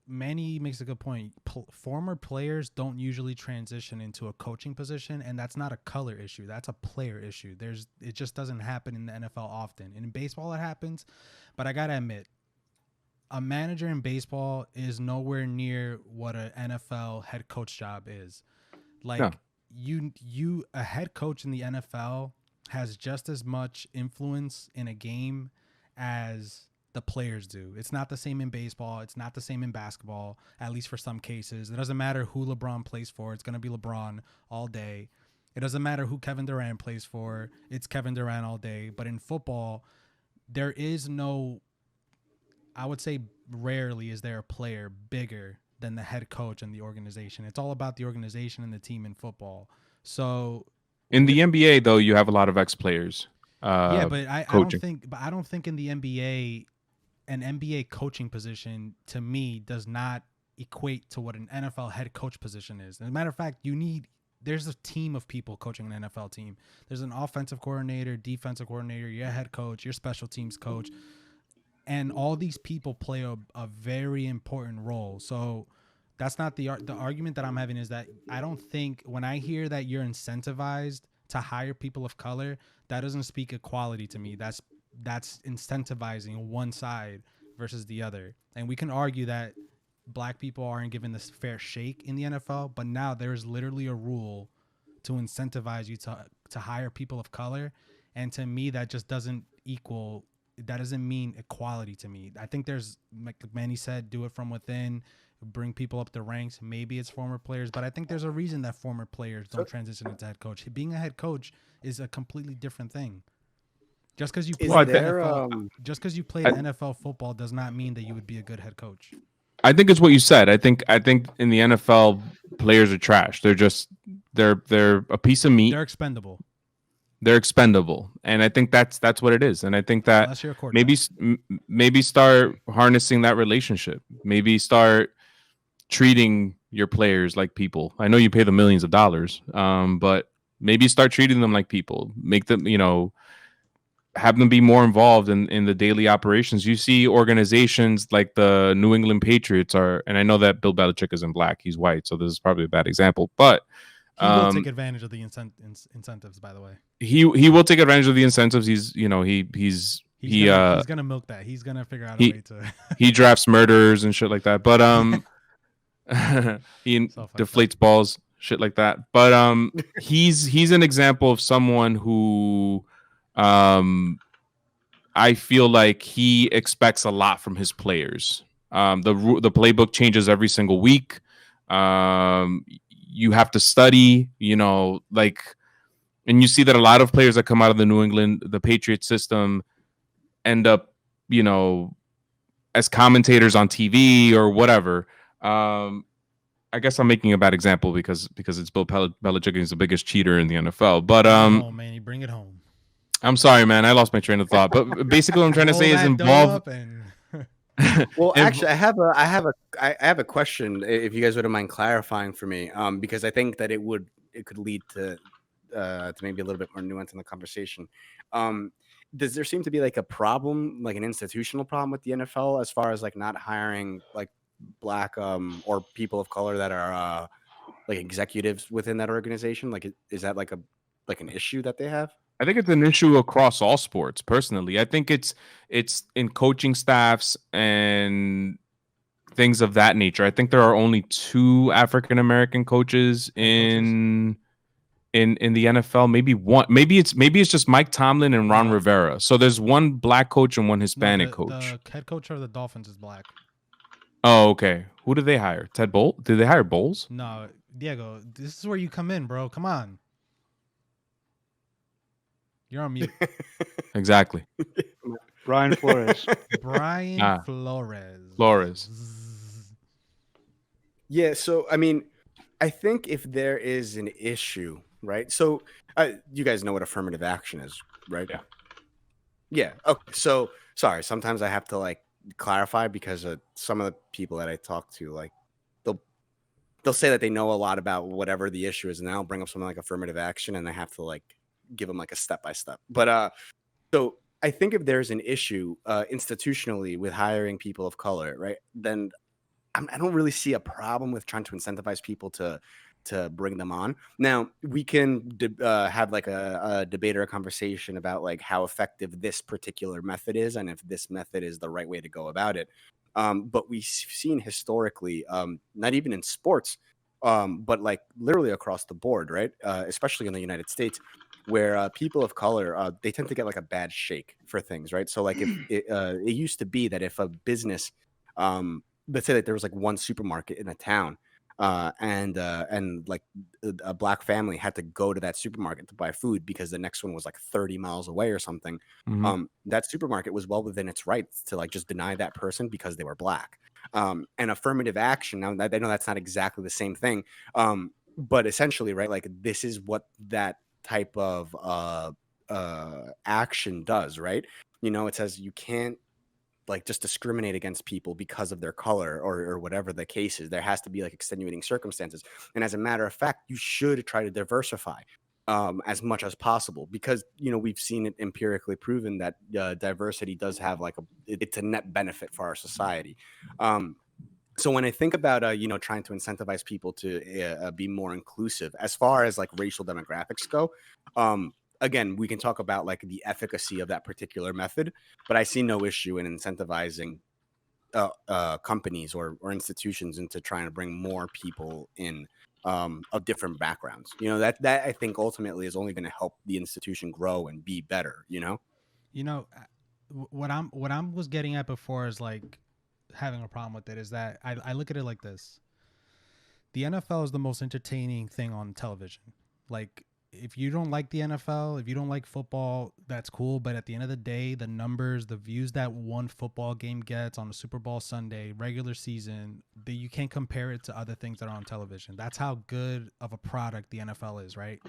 Manny makes a good point. Former players don't usually transition into a coaching position, and that's not a color issue. That's a player issue. It just doesn't happen in the NFL often. And in baseball, it happens. But I gotta admit, a manager in baseball is nowhere near what an NFL head coach job is. Like, No. you a head coach in the NFL has just as much influence in a game as the players do. It's not the same in baseball. It's not the same in basketball, at least for some cases. It doesn't matter who LeBron plays for. It's going to be LeBron all day. It doesn't matter who Kevin Durant plays for. It's Kevin Durant all day. But in football, there is no, I would say rarely is there a player bigger than the head coach and the organization. It's all about the organization and the team in football. So in the NBA, though, you have a lot of ex-players. Yeah, but I don't think in the NBA, an NBA coaching position to me does not equate to what an NFL head coach position is. As a matter of fact, there's a team of people coaching an NFL team. There's an offensive coordinator, defensive coordinator, your head coach, your special teams coach. And all these people play a very important role. So that's not the argument that I'm having is that I don't think when I hear that you're incentivized to hire people of color, that doesn't speak equality to me. That's incentivizing one side versus the other. And we can argue that black people aren't given this fair shake in the NFL, but now there's literally a rule to incentivize you to hire people of color. And to me, that just doesn't mean equality to me. I think there's, like Manny said, do it from within, bring people up the ranks. Maybe it's former players, but I think there's a reason that former players don't transition into head coach. Being a head coach is a completely different thing. Just because you play NFL football does not mean that you would be a good head coach. I think it's what you said. I think in the NFL, players are trash. They're a piece of meat. They're expendable. They're expendable, and I think that's what it is. And I think that maybe start harnessing that relationship. Maybe start treating your players like people. I know you pay them millions of dollars, but maybe start treating them like people. Make them, have them be more involved in the daily operations. You see organizations like the New England Patriots and I know that Bill Belichick isn't black; he's white, so this is probably a bad example, but. He will take advantage of the incentives, by the way. He will take advantage of the incentives. He's gonna milk that. He's gonna figure out a way to. He drafts murderers and shit like that. But he deflates balls, shit like that. But he's an example of someone who I feel like he expects a lot from his players. The playbook changes every single week. You have to study, and you see that a lot of players that come out of the Patriot system end up, as commentators on TV or whatever. I guess I'm making a bad example because it's Bill Belichick and he's the biggest cheater in the NFL. But oh man, you bring it home. I'm sorry, man. I lost my train of thought. But basically, what I'm trying to say is involved. Well, actually, I have a question. If you guys wouldn't mind clarifying for me, because I think that it could lead to maybe a little bit more nuance in the conversation. Does there seem to be like a problem, like an institutional problem with the NFL as far as like not hiring like black or people of color that are like executives within that organization? Like, is that like an issue that they have? I think it's an issue across all sports. Personally, I think it's in coaching staffs and things of that nature. I think there are only 2 African American coaches in the NFL. Maybe one. Maybe it's just Mike Tomlin and Ron Rivera. So there's one black coach and one Hispanic coach. The head coach of the Dolphins is black. Oh, okay. Who did they hire? Ted Bolt? Did they hire Bowles? No, Diego. This is where you come in, bro. Come on. You're on mute. Exactly. Brian Flores. Brian Flores. Flores. Yeah, so I mean, I think if there is an issue, right? So you guys know what affirmative action is, right? Yeah. Yeah. Okay. So sorry, sometimes I have to like clarify because some of the people that I talk to, like they'll say that they know a lot about whatever the issue is, and then I'll bring up something like affirmative action, and I have to like give them like a step by step. But so I think if there's an issue institutionally with hiring people of color, right, then I don't really see a problem with trying to incentivize people to bring them on. Now we can have like a debate or a conversation about like how effective this particular method is and if this method is the right way to go about it. But we've seen historically, not even in sports, but like literally across the board, right? Especially in the United States, where people of color they tend to get like a bad shake for things, right? So like if it used to be that if a business let's say that there was like one supermarket in a town and like a black family had to go to that supermarket to buy food because the next one was like 30 miles away or something. That supermarket was well within its rights to like just deny that person because they were black. And affirmative action, now I know that's not exactly the same thing, but essentially, right, like this is what that type of action does, right? You know, it says you can't like just discriminate against people because of their color or whatever the case is. There has to be like extenuating circumstances. And as a matter of fact, you should try to diversify as much as possible because, you know, we've seen it empirically proven that diversity does have like it's a net benefit for our society. So when I think about, you know, trying to incentivize people to be more inclusive as far as like racial demographics go, again, we can talk about like the efficacy of that particular method, but I see no issue in incentivizing companies or institutions into trying to bring more people in of different backgrounds. You know, that I think ultimately is only going to help the institution grow and be better. You know, what I'm was getting at before is like having a problem with it is that I look at it like this. The NFL is the most entertaining thing on television. Like, if you don't like the NFL, if you don't like football, that's cool. But at the end of the day, the numbers, the views that one football game gets on a Super Bowl Sunday, regular season, you can't compare it to other things that are on television. That's how good of a product the NFL is, right?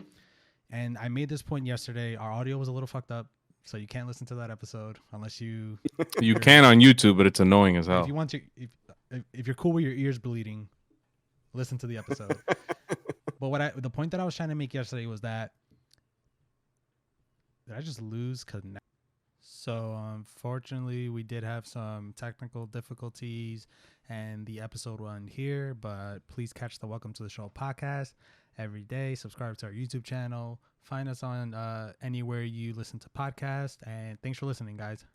And I made this point yesterday. Our audio was a little fucked up, so you can't listen to that episode unless you... You can on YouTube, but it's annoying as hell. If you want to, if you're cool with your ears bleeding, listen to the episode. But the point that I was trying to make yesterday was that did I just lose connection? So unfortunately, we did have some technical difficulties, and the episode will end here. But please catch the Welcome to the Show podcast every day. Subscribe to our YouTube channel. Find us on anywhere you listen to podcasts. And thanks for listening, guys.